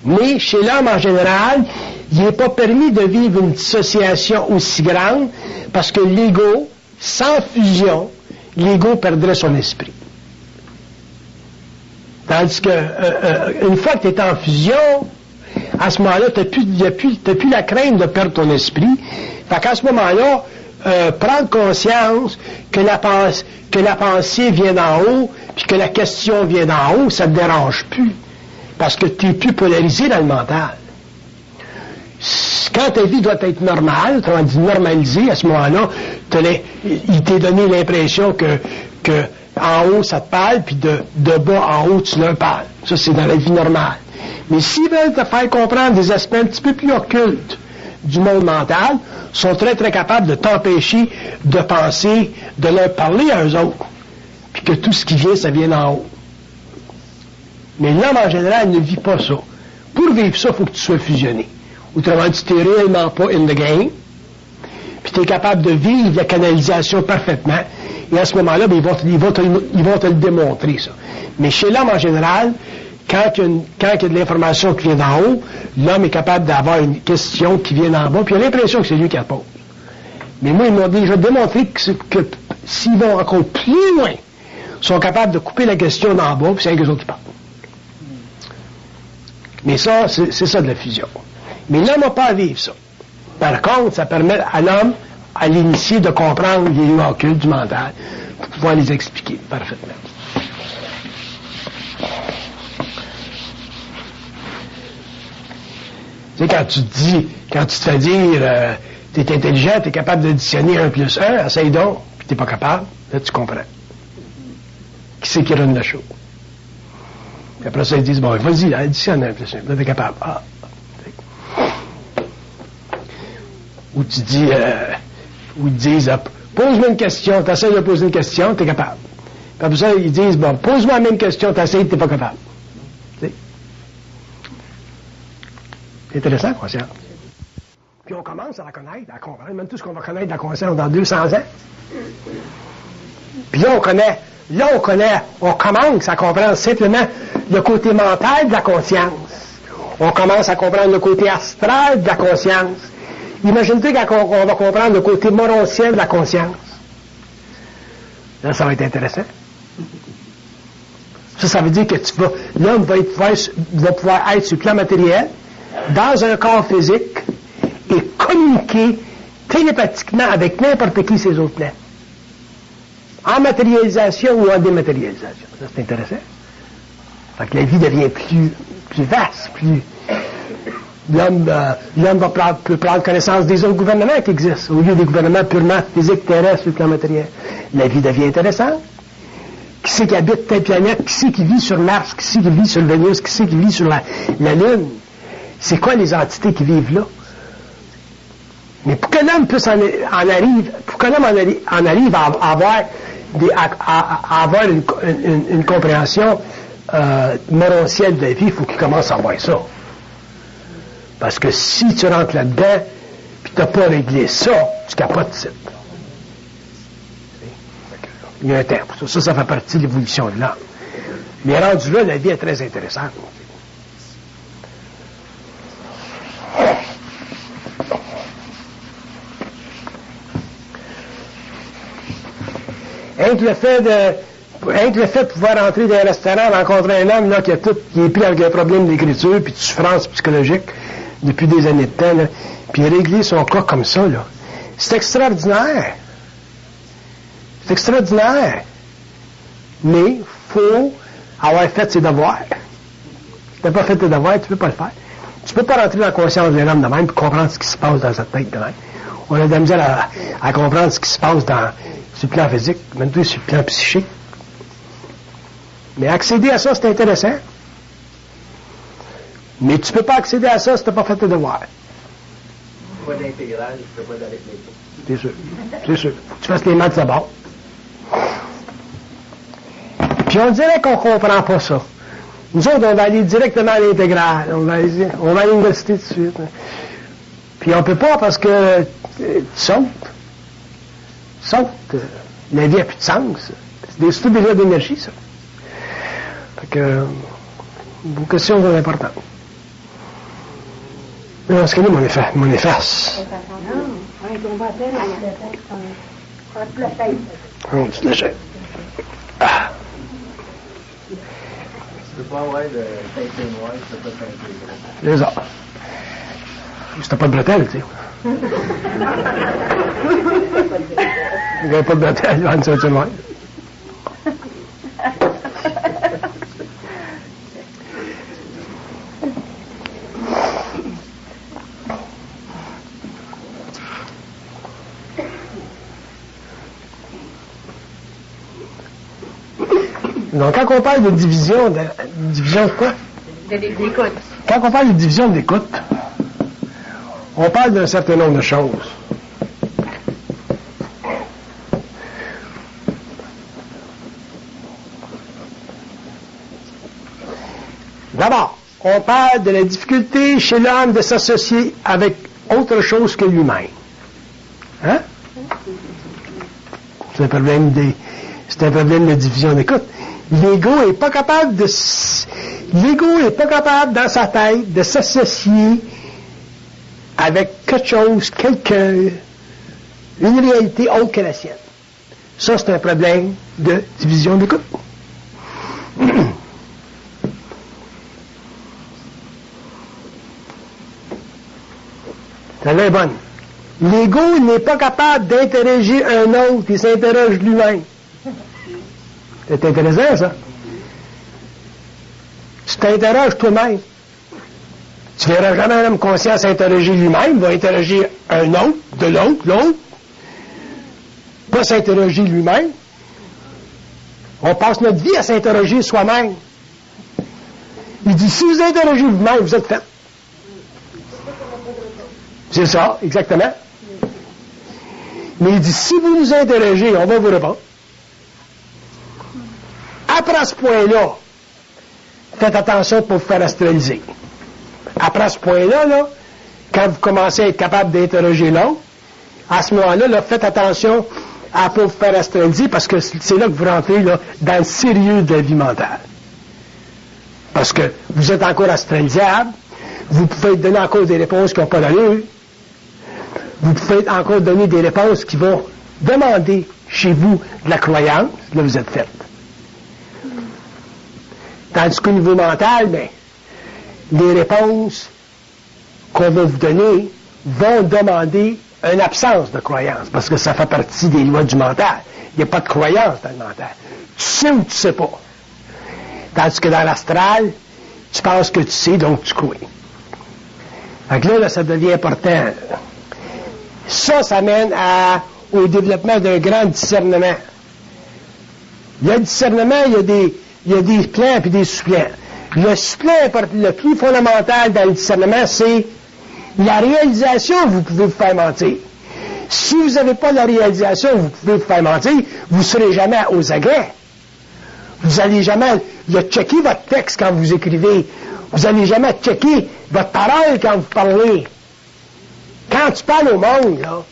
Mais chez l'homme en général, il n'est pas permis de vivre une dissociation aussi grande parce que l'ego, sans fusion, l'ego perdrait son esprit. Tandis que une fois que tu es en fusion, à ce moment-là, tu n'as plus la crainte de perdre ton esprit. Fait qu'à ce moment-là, prendre conscience que la pensée vient d'en haut, puis que la question vient d'en haut, ça ne te dérange plus. Parce que tu n'es plus polarisé dans le mental. Quand ta vie doit être normale, autrement dit normalisée, à ce moment-là, il t'est donné l'impression que en haut ça te parle, puis de bas en haut tu leur parles. Ça, c'est dans la vie normale. Mais s'ils veulent te faire comprendre des aspects un petit peu plus occultes du monde mental, sont très très capables de t'empêcher de penser, de leur parler à eux autres, puis que tout ce qui vient, ça vient d'en haut. Mais l'homme en général ne vit pas ça. Pour vivre ça, il faut que tu sois fusionné. Autrement dit, tu n'es réellement pas in the game, puis tu es capable de vivre la canalisation parfaitement, et à ce moment-là, ben, ils vont te le démontrer, ça. Mais chez l'homme en général, quand il y a de l'information qui vient d'en haut, l'homme est capable d'avoir une question qui vient d'en bas, puis il a l'impression que c'est lui qui la pose. Mais moi, ils m'ont déjà démontré que s'ils vont encore plus loin, ils sont capables de couper la question d'en bas, puis c'est eux autres qui parlent. Mais ça, c'est ça de la fusion. Mais l'homme n'a pas à vivre ça. Par contre, ça permet à l'homme, à l'initié, de comprendre les lois occultes du mental, pour pouvoir les expliquer parfaitement. Tu sais, quand tu te fais dire, tu es intelligent, tu es capable d'additionner 1 plus 1, essaye donc, puis tu n'es pas capable, là tu comprends. Qui c'est qui run le show? Puis après ça, ils disent, bon, vas-y, additionne 1 plus 1, là tu es capable. Ah. Ou tu dis, ou ils disent, pose-moi une question, tu essaies de poser une question, tu es capable. Puis après ça, ils disent, bon, pose-moi la même question, tu essaies, tu n'es pas capable. Tu sais? C'est intéressant, la conscience. Puis on commence à la connaître, à comprendre, même tout ce qu'on va connaître de la conscience dans 200 ans. Puis là, on commence à comprendre simplement le côté mental de la conscience. On commence à comprendre le côté astral de la conscience. Imaginez quand on va comprendre le côté morontiel de la conscience. Là, ça va être intéressant. Ça veut dire que l'homme va pouvoir être sur le plan matériel, dans un corps physique, communiquer télépathiquement avec n'importe qui ces autres plans. En matérialisation ou en dématérialisation. Ça, c'est intéressant. Fait que la vie devient plus vaste, plus... L'homme peut prendre connaissance des autres gouvernements qui existent, au lieu des gouvernements purement physiques, terrestres, sur le plan matériel. La vie devient intéressante. Qui c'est qui habite telle planète? Qui c'est qui vit sur Mars? Qui c'est qui vit sur Vénus? Qui c'est qui vit sur la Lune? C'est quoi les entités qui vivent là? Mais pour que l'homme puisse en arrive à avoir une compréhension morontielle de la vie, il faut qu'il commence à voir ça. Parce que si tu rentres là-dedans, puis tu n'as pas réglé ça, tu capotes de site. Il y a un terme. Ça fait partie de l'évolution de l'homme. Mais rendu là, la vie est très intéressante. Rien que le fait de pouvoir entrer dans un restaurant, rencontrer un homme là, qui est pris avec un problème d'écriture, puis de souffrance psychologique depuis des années de temps, là, puis régler son cas comme ça, là, c'est extraordinaire. C'est extraordinaire. Mais il faut avoir fait ses devoirs. Si tu n'as pas fait tes devoirs, tu ne peux pas le faire. Tu ne peux pas rentrer dans la conscience d'un homme de même et comprendre ce qui se passe dans sa tête de même. On a de la misère à comprendre ce qui se passe sur le plan physique, même tout sur le plan psychique. Mais accéder à ça, c'est intéressant. Mais tu ne peux pas accéder à ça si tu n'as pas fait tes devoirs. Pas d'intégrale, je ne peux pas d'arithmétique. C'est sûr. C'est sûr. Faut que tu fasses les maths d'abord. Puis on dirait qu'on ne comprend pas ça. Nous autres, on va aller directement à l'intégrale. On va à l'université tout de suite. Puis on ne peut pas parce que tu sautes. La vie n'a plus de sens. C'est tout déjà d'énergie, ça. Fait que vos questions sont importantes. Non, c'est que mon efface. On se lâche. Ah. Tu peux pas avoir de teinture noire, tu peux pas teinture. C'est ça. C'était pas de bretelles, tu sais. Il n'y avait pas de bretelles, il y avait une ceinture noire. Donc, quand on parle de division de quoi? De l'écoute. Quand on parle de division de l'écoute, on parle d'un certain nombre de choses. D'abord, on parle de la difficulté chez l'homme de s'associer avec autre chose que lui-même. Hein? C'est un problème de division d'écoute. L'ego n'est pas capable dans sa tête de s'associer avec quelque chose, quelqu'un, une réalité autre que la sienne. Ça, c'est un problème de division d'écoute. Ça est bonne. L'ego n'est pas capable d'interroger un autre, il s'interroge lui-même. C'est intéressant, ça. Tu t'interroges toi-même. Tu verras jamais un homme conscient s'interroger lui-même, il va interroger un autre, de l'autre, pas s'interroger lui-même. On passe notre vie à s'interroger soi-même. Il dit, si vous interrogez vous-même, vous êtes fait. C'est ça, exactement. Mais il dit, si vous nous interrogez, on va vous répondre. Après ce point-là, faites attention pour vous faire astraliser. Après ce point-là, quand vous commencez à être capable d'interroger l'autre, à ce moment-là, faites attention à ne pas vous faire astraliser parce que c'est là que vous rentrez dans le sérieux de la vie mentale. Parce que vous êtes encore astralisable, vous pouvez donner encore des réponses qui n'ont pas d'allure, vous pouvez encore donner des réponses qui vont demander chez vous de la croyance, là vous êtes fait. Tandis qu'au niveau mental, les réponses qu'on va vous donner vont demander une absence de croyance, parce que ça fait partie des lois du mental. Il n'y a pas de croyance dans le mental. Tu sais ou tu sais pas. Tandis que dans l'astral, tu penses que tu sais, donc tu crois. Fait que là, ça devient important. Ça mène au développement d'un grand discernement. Il y a le discernement, il y a des plans et des supplants. Le suppléant le plus fondamental dans le discernement, c'est la réalisation, vous pouvez vous faire mentir. Si vous n'avez pas la réalisation, vous pouvez vous faire mentir, vous ne serez jamais aux aguets. Vous n'allez jamais checker votre texte quand vous écrivez. Vous n'allez jamais checker votre parole quand vous parlez. Quand tu parles au monde, là,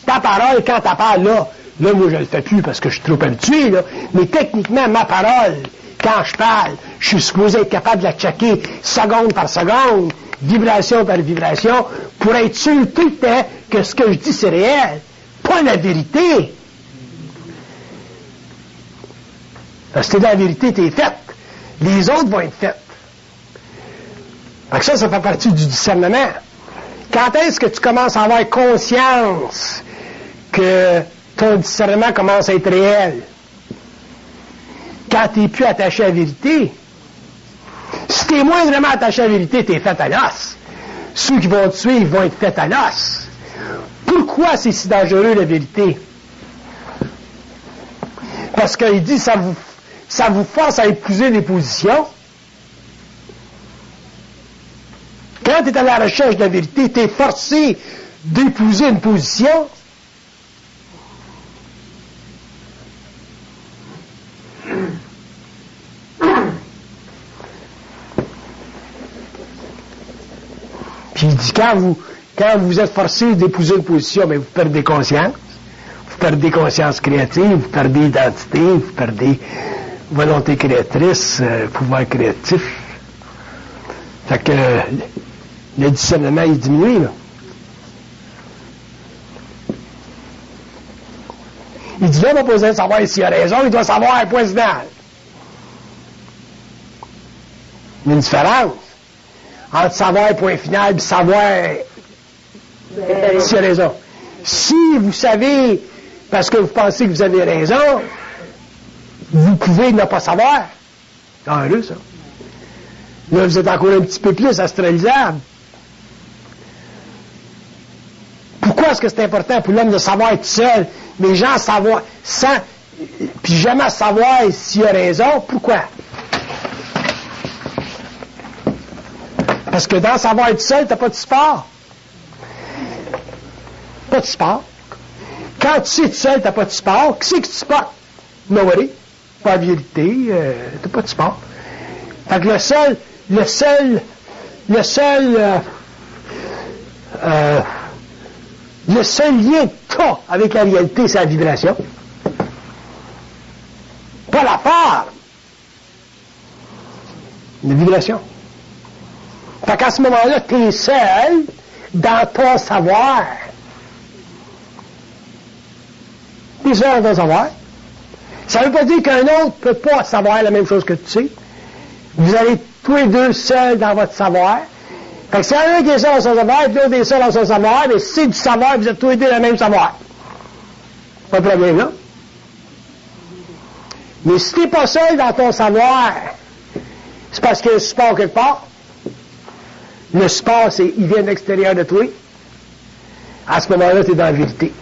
ta parole, quand tu parles là, moi je le fais plus parce que je suis trop habitué, là, mais techniquement, ma parole, quand je parle, je suis supposé être capable de la checker seconde par seconde, vibration par vibration, pour être sûr tout le temps que ce que je dis c'est réel, pas la vérité. Parce que la vérité, t'es faite. Les autres vont être faites. Fait que ça fait partie du discernement. Quand est-ce que tu commences à avoir conscience que ton discernement commence à être réel? Quand tu n'es plus attaché à la vérité. Si tu es moindrement attaché à la vérité, tu es fait à l'os. Ceux qui vont te suivre vont être faits à l'os. Pourquoi c'est si dangereux, la vérité? Parce qu'il dit ça vous force à épouser des positions. Quand tu es à la recherche de la vérité, tu es forcé d'épouser une position. Puis il dit, quand vous êtes forcé d'épouser une position, mais vous perdez conscience. Vous perdez conscience créative, vous perdez identité, vous perdez volonté créatrice, pouvoir créatif. Fait que le discernement est diminué, là. Il dit, là, on n'a pas besoin de savoir s'il a raison, il doit savoir, point final. Il y a une différence entre savoir, point final, et savoir s'il a raison. Si vous savez, parce que vous pensez que vous avez raison, vous pouvez ne pas savoir. C'est heureux, ça. Là, vous êtes encore un petit peu plus astralisable. Pourquoi est-ce que c'est important pour l'homme de savoir être seul, mais gens savoir, puis jamais savoir s'il a raison? Pourquoi? Parce que dans savoir être seul, t'as pas de support. Pas de support. Quand tu sais être seul, t'as pas de support. Qui c'est que tu supportes? Nobody. Pas de vérité, t'as pas de support. Fait que le seul lien que t'as avec la réalité, c'est la vibration. Pas la forme. La vibration. Fait qu'à ce moment-là, t'es seul dans ton savoir. T'es seul dans ton savoir. Ça ne veut pas dire qu'un autre ne peut pas savoir la même chose que tu sais. Vous allez tous les deux seuls dans votre savoir. Fait que si y en a un qui est seul dans son savoir, et l'autre est seul dans son savoir, mais si c'est du savoir, vous êtes tous les deux dans le même savoir. Pas de problème, là. Mais si tu n'es pas seul dans ton savoir, c'est parce qu'il y a un support quelque part. Le support, il vient de l'extérieur de toi. À ce moment-là, tu es dans la vérité.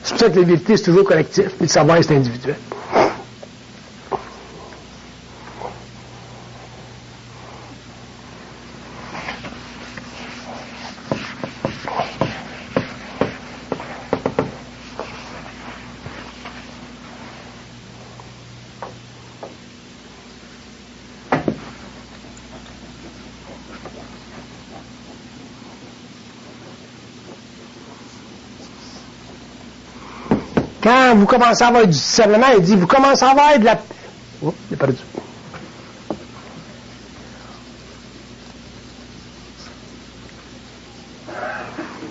C'est pour ça que la vérité, c'est toujours collectif, puis le savoir, c'est individuel. Quand vous commencez à avoir du discernement, il dit, vous commencez à avoir de la... Oh, j'ai perdu.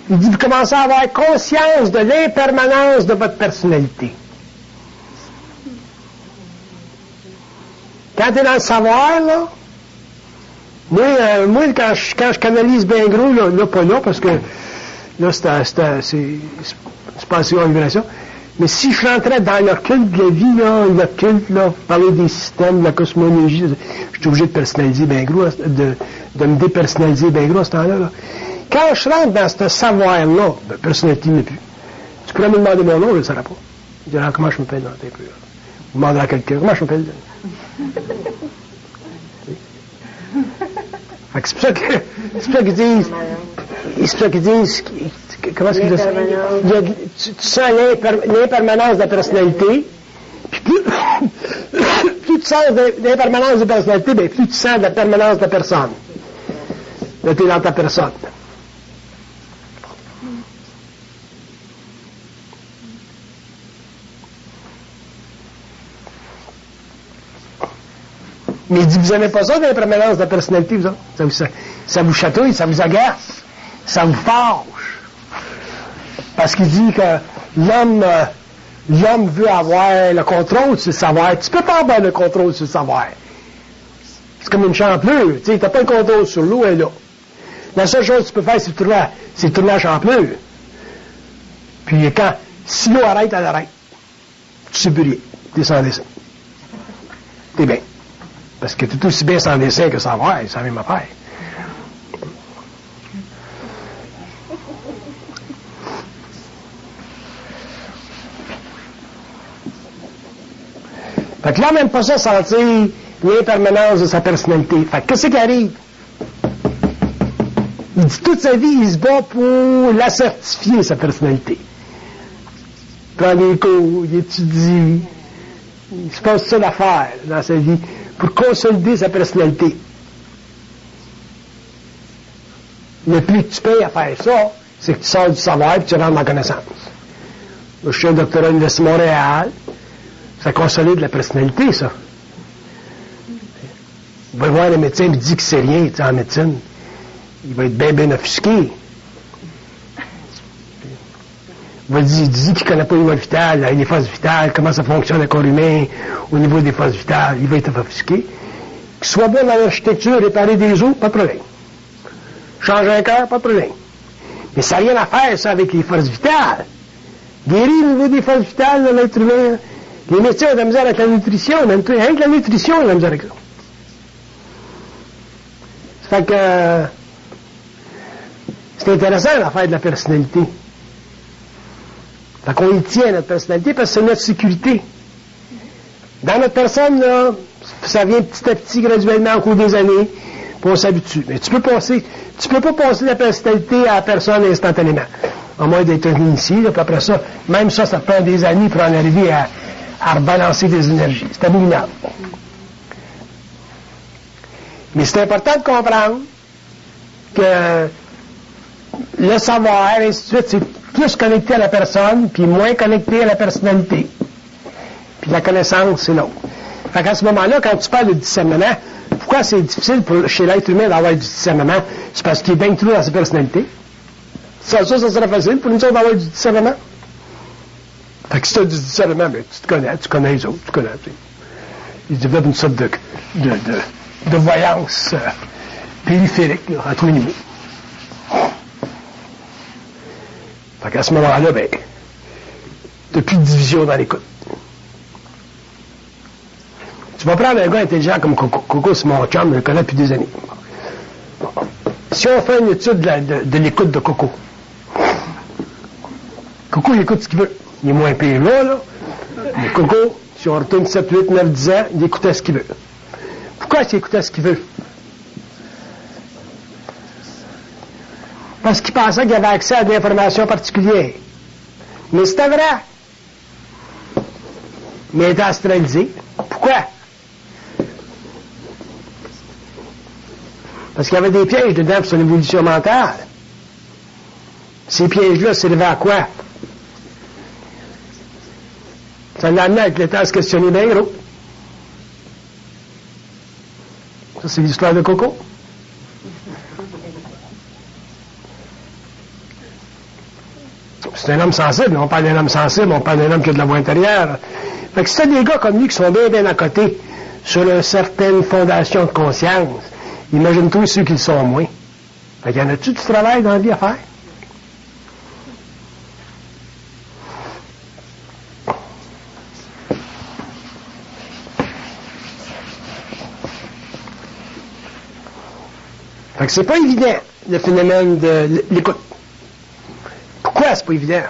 Il dit, vous commencez à avoir conscience de l'impermanence de votre personnalité. Quand tu es dans le savoir, là, Moi, quand je canalise bien gros, là, pas là, parce que là, c'est pas assez en vibration. Mais si je rentrais dans le culte de la vie, là, le culte, là, parler des systèmes, de la cosmologie, je suis obligé de personnaliser bien gros, de me dépersonnaliser bien gros à ce temps-là. Là. Quand je rentre dans ce savoir-là, ben, personnalité n'est plus. Tu pourrais me demander mon nom, je ne le saurais pas. Je dirais, comment je m'appelle dans tes peu. Vous demanderez à quelqu'un, comment je m'appelle? C'est pour ça qu'ils disent, comment est-ce qu'ils disent ça? Tu sens l'impermanence de la personnalité, puis plus tu sens l'impermanence de la personnalité, bien, plus tu sens de la permanence de la personne. Là, tu es dans ta personne. Mais il dit, vous n'aimez pas ça, l'impermanence de la personnalité, vous autres? Ça vous chatouille, ça vous agace, ça vous fâche. Parce qu'il dit que l'homme veut avoir le contrôle sur le savoir. Tu ne peux pas avoir le contrôle sur le savoir. C'est comme une champlure. Tu n'as pas le contrôle sur l'eau, elle est là. La seule chose que tu peux faire, c'est tourner la champlure. Puis si l'eau arrête, elle arrête. Tu sais plus rien. Tu es sans dessin. T'es bien. Parce que tu es aussi bien sans dessin que sans voir, c'est la même affaire. Fait que là, même pas ça sentir l'impermanence de sa personnalité. Fait que qu'est-ce qui arrive? Il dit toute sa vie, il se bat pour la certifier, sa personnalité. Il prend des cours, il étudie, il se passe ça d'affaires dans sa vie pour consolider sa personnalité. Le plus que tu payes à faire ça, c'est que tu sors du savoir et tu rentres dans la connaissance. Là, je suis un doctorat à l'Université de Montréal. Ça consolide la personnalité, ça. Il va voir le médecin et il dit que c'est rien, tu sais, en médecine. Il va être bien offusqué. Il dit qu'il ne connaît pas les voies vitales, les phases vitales, comment ça fonctionne le corps humain au niveau des phases vitales. Il va être offusqué. Qu'il soit bon dans l'architecture, réparer des os, pas de problème. Changer un cœur, pas de problème. Mais ça n'a rien à faire, ça, avec les phases vitales. Guérir au niveau des phases vitales de l'être humain. Les médecins ont de la misère avec la nutrition, même rien que la nutrition, ils ont de la misère avec ça. Ça fait que c'est intéressant l'affaire de la personnalité. Fait qu'on y tient notre personnalité parce que c'est notre sécurité. Dans notre personne, là, ça vient petit à petit, graduellement, au cours des années, puis on s'habitue. Mais tu peux pas passer la personnalité à la personne instantanément. À moins d'être initié, puis après ça, même ça prend des années pour en arriver à rebalancer des énergies. C'est abominable. Mais c'est important de comprendre que le savoir, ainsi de suite, c'est plus connecté à la personne, puis moins connecté à la personnalité. Puis la connaissance, c'est l'autre. Fait qu'à ce moment-là, quand tu parles de discernement, pourquoi c'est difficile chez l'être humain d'avoir du discernement? C'est parce qu'il est bien trou dans sa personnalité. Ça serait facile pour nous autres d'avoir du discernement. Fait que si tu as du discernement, ben, tu connais les autres, tu connais. Ils développent une sorte de voyance périphérique, là, à tous les niveaux. Fait qu'à ce moment-là, ben, t'as plus de division dans l'écoute. Tu vas prendre un gars intelligent comme Coco. Coco, c'est mon chum, je le connais depuis des années. Si on fait une étude de l'écoute de Coco, Coco, il écoute ce qu'il veut. Il est moins pire là. Mais Coco, si on retourne 7, 8, 9, 10 ans, il écoutait ce qu'il veut. Pourquoi il écoutait ce qu'il veut? Parce qu'il pensait qu'il avait accès à des informations particulières. Mais c'était vrai. Mais il était astralisé. Pourquoi? Parce qu'il y avait des pièges dedans pour son évolution mentale. Ces pièges-là servaient à quoi? Ça l'a amené avec le temps à se questionner bien gros. Ça, c'est l'histoire de Coco. C'est un homme sensible. On parle d'un homme sensible, on parle d'un homme qui a de la voix intérieure. Fait que c'est des gars comme lui qui sont bien à côté sur une certaine fondation de conscience. Imagine-toi ceux qui le sont moins. Fait qu'il y en a-tu du travail dans la vie à faire? Fait que c'est pas évident, le phénomène de l'écoute. Pourquoi c'est pas évident?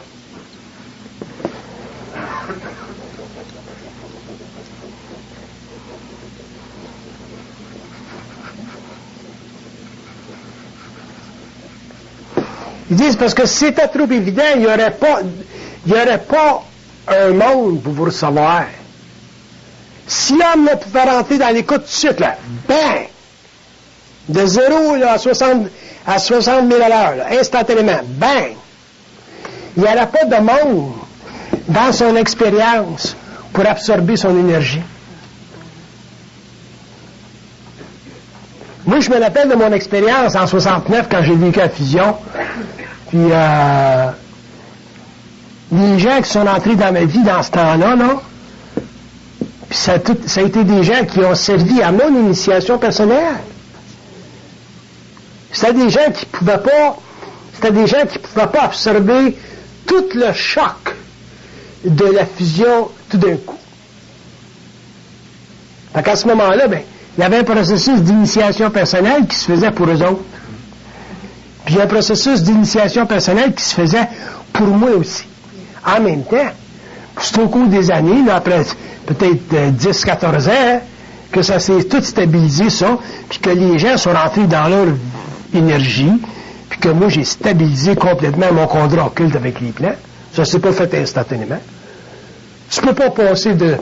Ils disent parce que si c'était trop évident, il n'y aurait pas un monde pour vous recevoir. Si l'homme pouvait rentrer dans l'écoute tout de suite, là, bang! De 0 là, à 60 000 à l'heure, là, instantanément, bang! Il n'y aurait pas de monde dans son expérience pour absorber son énergie. Moi, je me rappelle de mon expérience en 69 quand j'ai vécu à Fusion. Puis, les gens qui sont entrés dans ma vie dans ce temps-là, là, puis ça a été des gens qui ont servi à mon initiation personnelle. C'était des gens qui pouvaient pas absorber tout le choc de la fusion tout d'un coup. Fait qu'à ce moment-là, il y avait un processus d'initiation personnelle qui se faisait pour eux autres. Puis un processus d'initiation personnelle qui se faisait pour moi aussi. En même temps, c'est au cours des années, là, après peut-être 10-14 ans, que ça s'est tout stabilisé, ça, puis que les gens sont rentrés dans leur énergie, puis que moi, j'ai stabilisé complètement mon contrat occulte avec les plans. Ça s'est pas fait instantanément. Tu peux pas passer de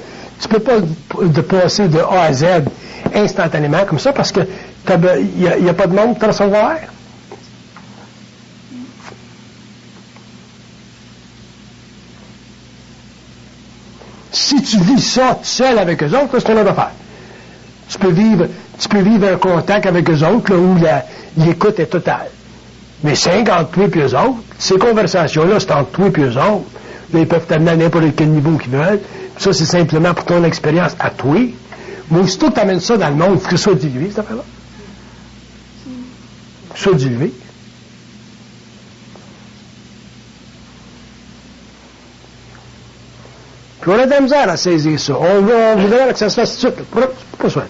A à Z instantanément comme ça, parce que il n'y a pas de monde pour te recevoir. Si tu vis ça tout seul avec eux autres, c'est une autre affaire. Tu peux vivre un contact avec eux autres là, où l'écoute est totale. Mais c'est entre toi et eux autres. Ces conversations-là, c'est entre toi et eux autres. Là, ils peuvent t'amener à n'importe quel niveau qu'ils veulent. Puis ça, c'est simplement pour ton expérience à toi. Mais aussitôt que tu amènes ça dans le monde, il faut que ça soit dilué, cette affaire-là. Soit dilué. Puis on a de la misère à saisir ça. On voudrait que ça se fasse tout de suite. Pas ça.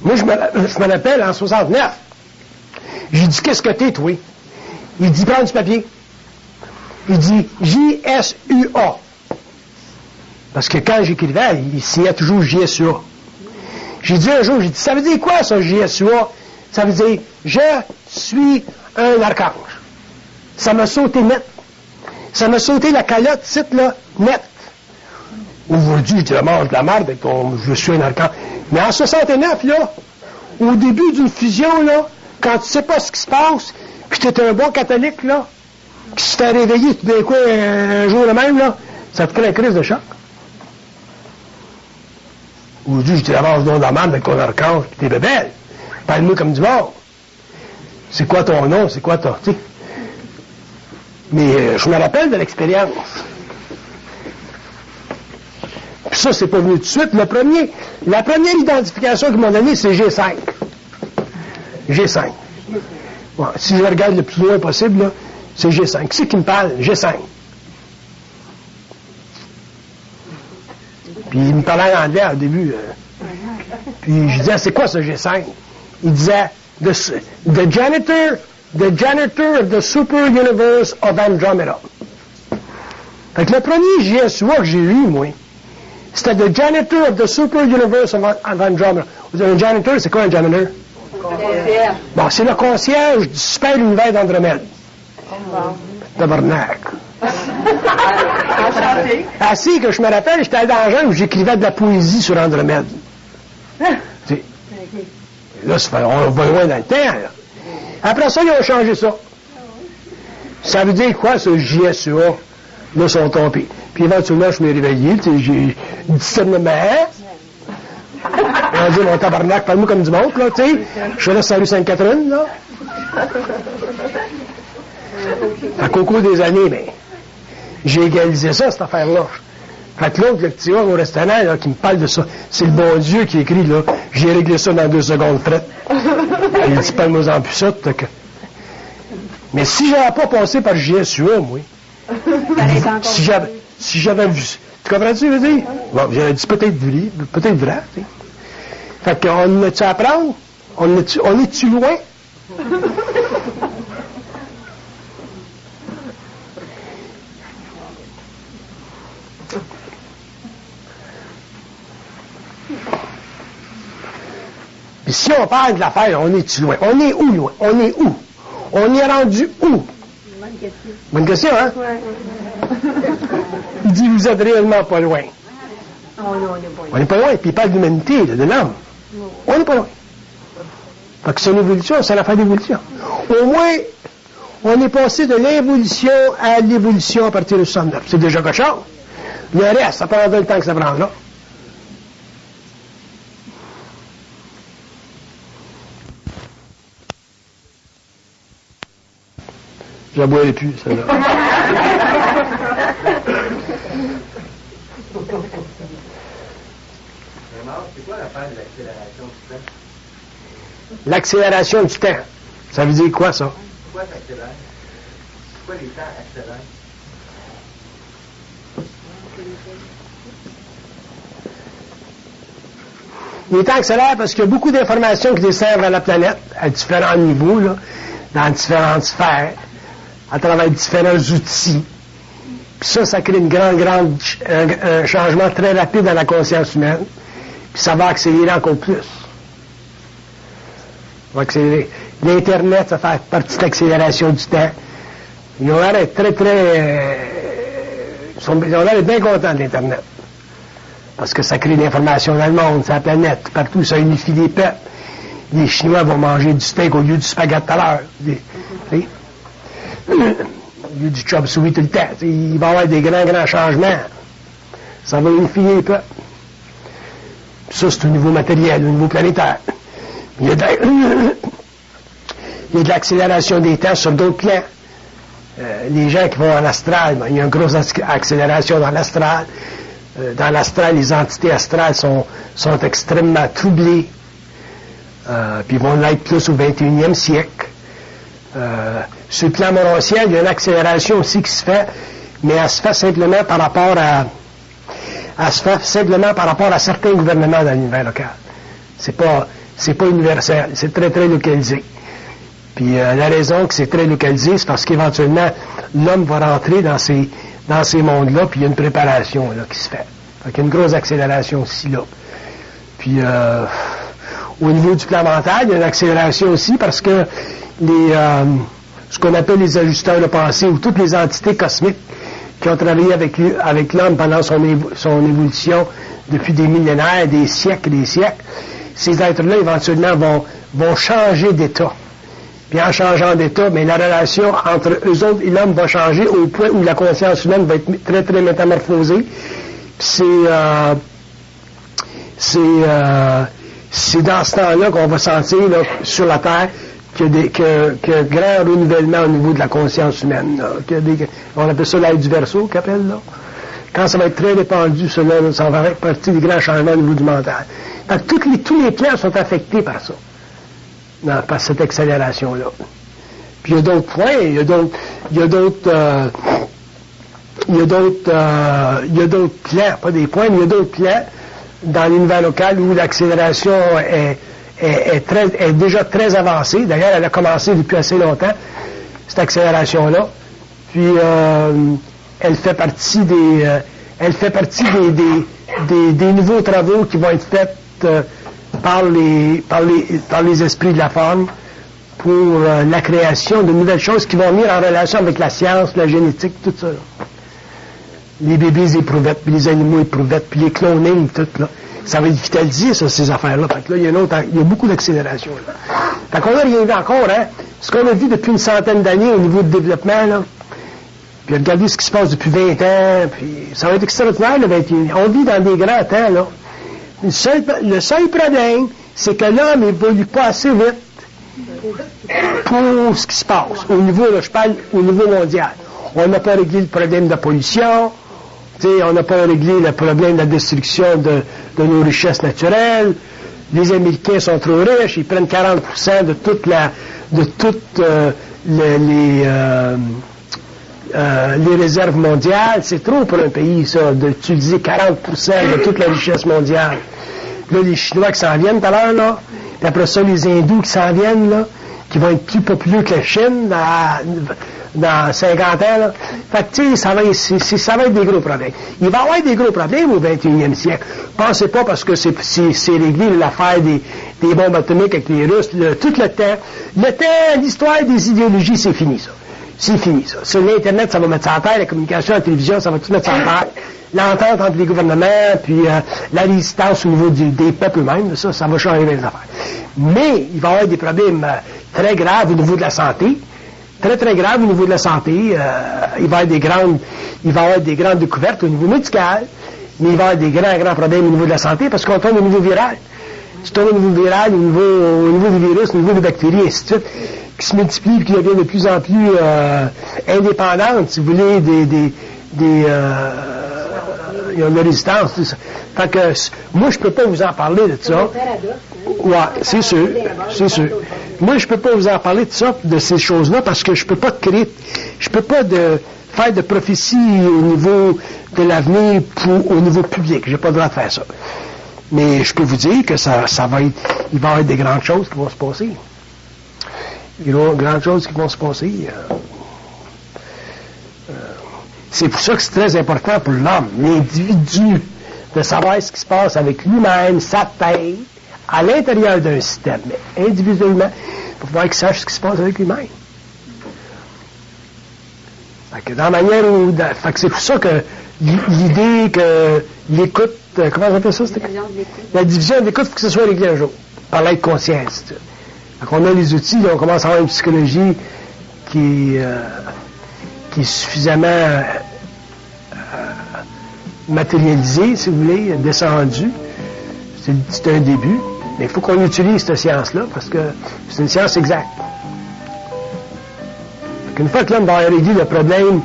Moi, je me rappelle, en 69, j'ai dit, qu'est-ce que t'es, toi? Il dit, prends du papier. Il dit, J-S-U-A. Parce que quand j'écrivais, il signait toujours J-S-U-A. J'ai dit un jour, ça veut dire quoi, ça, J-S-U-A? Ça veut dire, je suis un archange. Ça m'a sauté net. Ça m'a sauté la calotte, titre, là, net. Aujourd'hui, je te mange de la merde avec je suis un archange. Mais en 69, là, au début d'une fusion, là, quand tu sais pas ce qui se passe, puis tu es un bon catholique, là, puis tu t'es réveillé tout d'un coup un jour le même, là, ça te crée une crise de choc. Aujourd'hui, je te mange de la merde avec ton archange, puis t'es bébelle. Parle-moi comme du mort. C'est quoi ton nom? C'est quoi ton... T'sais. Mais je me rappelle de l'expérience. Puis ça, c'est pas venu tout de suite. La première identification qu'ils m'ont donnée, c'est G5. G5. Bon, si je regarde le plus loin possible, là, c'est G5. Qui c'est qui me parle? G5. Puis il me parlait en anglais au début. Puis je disais, c'est quoi ce G5? Il disait, the janitor of the super universe of Andromeda. Fait que le premier GSUA que j'ai eu, moi, c'était the janitor of the super universe of Andromeda. Un janitor, c'est quoi un janitor? Concierge. Bon, c'est le concierge du super univers d'Andromède. Tabarnak. Assis, que je me rappelle, j'étais dans un genre où j'écrivais de la poésie sur Andromède. Là, on va loin dans le temps. Là. Après ça, ils ont changé ça. Ça veut dire quoi, ce JSUA? Là, ils sont tombés. Puis éventuellement, je me suis réveillé, j'ai discernement. On dit, mon tabarnak, parle-moi comme du monde, là, tu sais. Je suis là sur la rue Sainte-Catherine, là. Fait qu'au cours des années, ben, j'ai égalisé ça, cette affaire-là. Fait que l'autre, le petit gars au restaurant, là, qui me parle de ça, c'est le bon Dieu qui écrit, là, j'ai réglé ça dans 2 secondes près. Il dit, parle-moi en plus ça, que... Mais si j'avais pas passé par JSUA, moi, si j'avais vu, tu comprends-tu, je veux dire? Bon, j'aurais dit peut-être vrai, tu sais. Fait qu'on a-tu à apprendre? On est-tu loin? Puis si on parle de l'affaire, on est-tu loin? On est où, loin? On est où? On est rendu où? Bonne question, hein? Ouais. Il dit, vous êtes réellement pas loin. On n'est pas loin. Puis il parle d'humanité, de l'homme. On n'est pas loin. Fait que c'est une évolution, c'est l'affaire d'évolution. Au moins, on est passé de l'involution à l'évolution à partir de 69. C'est déjà quelque chose. Le reste, ça prendra le temps que ça prendra. Je la boirai plus, celle-là. C'est quoi l'affaire de l'accélération du temps? L'accélération du temps. Ça veut dire quoi, ça? Pourquoi ça accélère? Pourquoi les temps accélèrent? Les temps accélèrent parce qu'il y a beaucoup d'informations qui descendent vers la planète à différents niveaux, là, dans différentes sphères, à travers différents outils. Puis ça crée un changement très rapide dans la conscience humaine. Puis ça va accélérer encore plus. Ça va accélérer. L'Internet, ça fait partie de l'accélération du temps. Ils ont l'air d'être ils ont l'air d'être bien contents de l'Internet. Parce que ça crée de l'information dans le monde, sur la planète, partout, ça unifie les peuples. Les Chinois vont manger du steak au lieu du spaghetti à l'heure. Au lieu du chop suey tout le temps. Il va y avoir des grands changements. Ça va unifier les peuples. Ça, c'est au niveau matériel, au niveau planétaire. Il y a de l'accélération des temps sur d'autres plans. Les gens qui vont en astral, il y a une grosse accélération dans l'astral. Dans l'astral, les entités astrales sont extrêmement troublées. Puis vont l'être plus au 21e siècle. Sur le plan morontiel, il y a une accélération aussi qui se fait, mais elle se fait simplement par rapport à certains gouvernements dans l'univers local. C'est pas universel, c'est très localisé. Puis la raison que c'est très localisé, c'est parce qu'éventuellement l'homme va rentrer dans ces mondes-là, puis il y a une préparation là qui se fait. Fait qu'il y a une grosse accélération aussi là. Puis au niveau du plan mental, il y a une accélération aussi parce que ce qu'on appelle les ajusteurs de pensée ou toutes les entités cosmiques qui ont travaillé avec l'homme pendant son évolution depuis des millénaires, des siècles et des siècles, ces êtres-là éventuellement vont changer d'état. Puis en changeant d'état, mais la relation entre eux autres et l'homme va changer au point où la conscience humaine va être très métamorphosée. Puis c'est dans ce temps-là qu'on va sentir là, sur la Terre qu'il y a un grand renouvellement au niveau de la conscience humaine. Là, on appelle ça l'ère du Verseau, qu'appelle là. Quand ça va être très répandu, ça va faire partie des grands changements au niveau du mental. Donc, tous les plans sont affectés par ça. Non, par cette accélération-là. Puis il y a d'autres points, il y a d'autres plans, pas des points, mais il y a d'autres plans dans l'univers local où l'accélération est déjà très avancée. D'ailleurs, elle a commencé depuis assez longtemps, cette accélération-là. Puis elle fait partie des nouveaux travaux qui vont être faits par les esprits de la forme pour la création de nouvelles choses qui vont venir en relation avec la science, la génétique, tout ça. Là. Les bébés éprouvettes, puis les animaux éprouvettes, puis les cloning, tout là. Ça va être vitalisé, ça, ces affaires-là. Fait que là, il y a beaucoup d'accélération. Là. Fait qu'on n'a rien vu encore, hein. Ce qu'on a vu depuis une centaine d'années au niveau de développement, là, puis regardez ce qui se passe depuis 20 ans, puis ça va être extraordinaire, le 21. On vit dans des grands temps, là. Le seul problème, c'est que l'homme n'évolue pas assez vite pour ce qui se passe. Au niveau, là, je parle au niveau mondial. On n'a pas réglé le problème de la pollution, on n'a pas réglé le problème de la destruction de nos richesses naturelles. Les Américains sont trop riches, ils prennent 40% de toutes les réserves mondiales. C'est trop pour un pays, ça, d'utiliser 40% de toute la richesse mondiale. Là, les Chinois qui s'en viennent tout à l'heure, là, puis après ça, les Hindous qui s'en viennent, là, qui vont être plus populaires que la Chine dans 50 ans, là. Fait que, tu sais, ça va être des gros problèmes. Il va y avoir des gros problèmes au 21e siècle. Pensez pas parce que c'est réglé l'affaire des bombes atomiques avec les Russes, tout le temps, l'histoire des idéologies, c'est fini, ça. C'est fini, ça. Sur l'Internet, ça va mettre ça en terre, la communication, la télévision, ça va tout mettre ça en terre. L'entente entre les gouvernements, puis la résistance au niveau des peuples eux-mêmes, ça va changer les affaires. Mais il va y avoir des problèmes très graves au niveau de la santé. Très, très grave au niveau de la santé. Il va y avoir des grandes découvertes au niveau médical, mais il va y avoir des grands problèmes au niveau de la santé parce qu'on tombe au niveau viral. Tu tombes au niveau viral, au niveau des virus, au niveau des bactéries, et ainsi de suite, qui se multiplient et qui deviennent de plus en plus indépendantes, si vous voulez, il y a une résistance, tout ça. Fait que, moi, je peux pas vous en parler de ça. Ouais, c'est sûr. Moi, je peux pas vous en parler de ça, de ces choses-là, parce que je peux pas faire de prophétie au niveau de l'avenir au niveau public. J'ai pas le droit de faire ça. Mais je peux vous dire que il va y avoir des grandes choses qui vont se passer. Il y aura grandes choses qui vont se passer. C'est pour ça que c'est très important pour l'homme, l'individu, de savoir ce qui se passe avec lui-même, sa tête, à l'intérieur d'un système, mais individuellement, pour pouvoir qu'il sache ce qui se passe avec lui-même. Fait que dans la manière fait que c'est pour ça que l'idée que l'écoute, comment on appelle ça? La division de l'écoute, il faut que ce soit réglé un jour, par l'aide conscience. Fait qu'on a les outils, là, on commence à avoir une psychologie qui est suffisamment matérialisée, si vous voulez, descendue. C'est un début. Mais il faut qu'on utilise cette science-là parce que c'est une science exacte. Une fois que l'homme va réglé le problème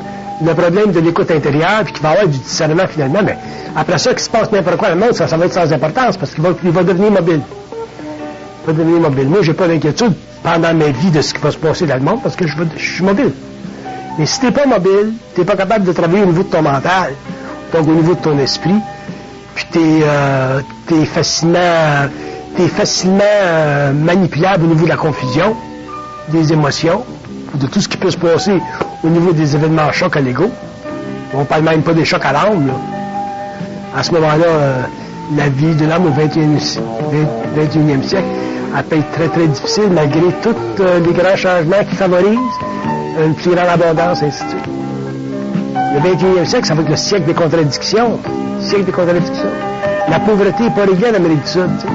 de l'écoute intérieure, puis qu'il va avoir du discernement finalement, mais après ça, qu'il se passe n'importe quoi dans le monde, ça va être sans importance parce qu'il va devenir mobile. Il va devenir mobile. Moi, j'ai pas d'inquiétude pendant ma vie de ce qui va se passer dans le monde parce que je suis mobile. Mais si t'es pas mobile, t'es pas capable de travailler au niveau de ton mental, donc au niveau de ton esprit, puis t'es facilement manipulable au niveau de la confusion, des émotions, de tout ce qui peut se passer au niveau des événements chocs à l'ego. On parle même pas des chocs à l'âme, là. À ce moment-là, la vie de l'homme au 21e siècle, elle peut être très, très difficile malgré tous les grands changements qui favorisent une plus grande abondance, ainsi de suite. Le 21e siècle, ça va être le siècle des contradictions. La pauvreté n'est pas réglée en Amérique du Sud, tu sais.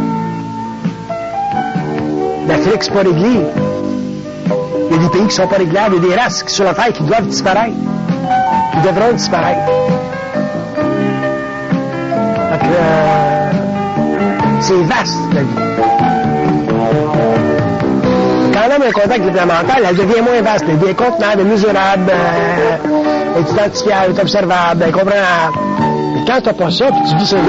L'Afrique, c'est pas réglé. Il y a des pays qui ne sont pas réglables, il y a des races sur la Terre qui doivent disparaître, qui devront disparaître. Fait que, c'est vaste, la vie. Quand l'homme a un contact avec le mental, elle devient moins vaste, elle devient contenable, mesurable, elle est identifiable, elle est observable, elle comprend. Mais quand tu n'as pas ça, puis tu vis sur le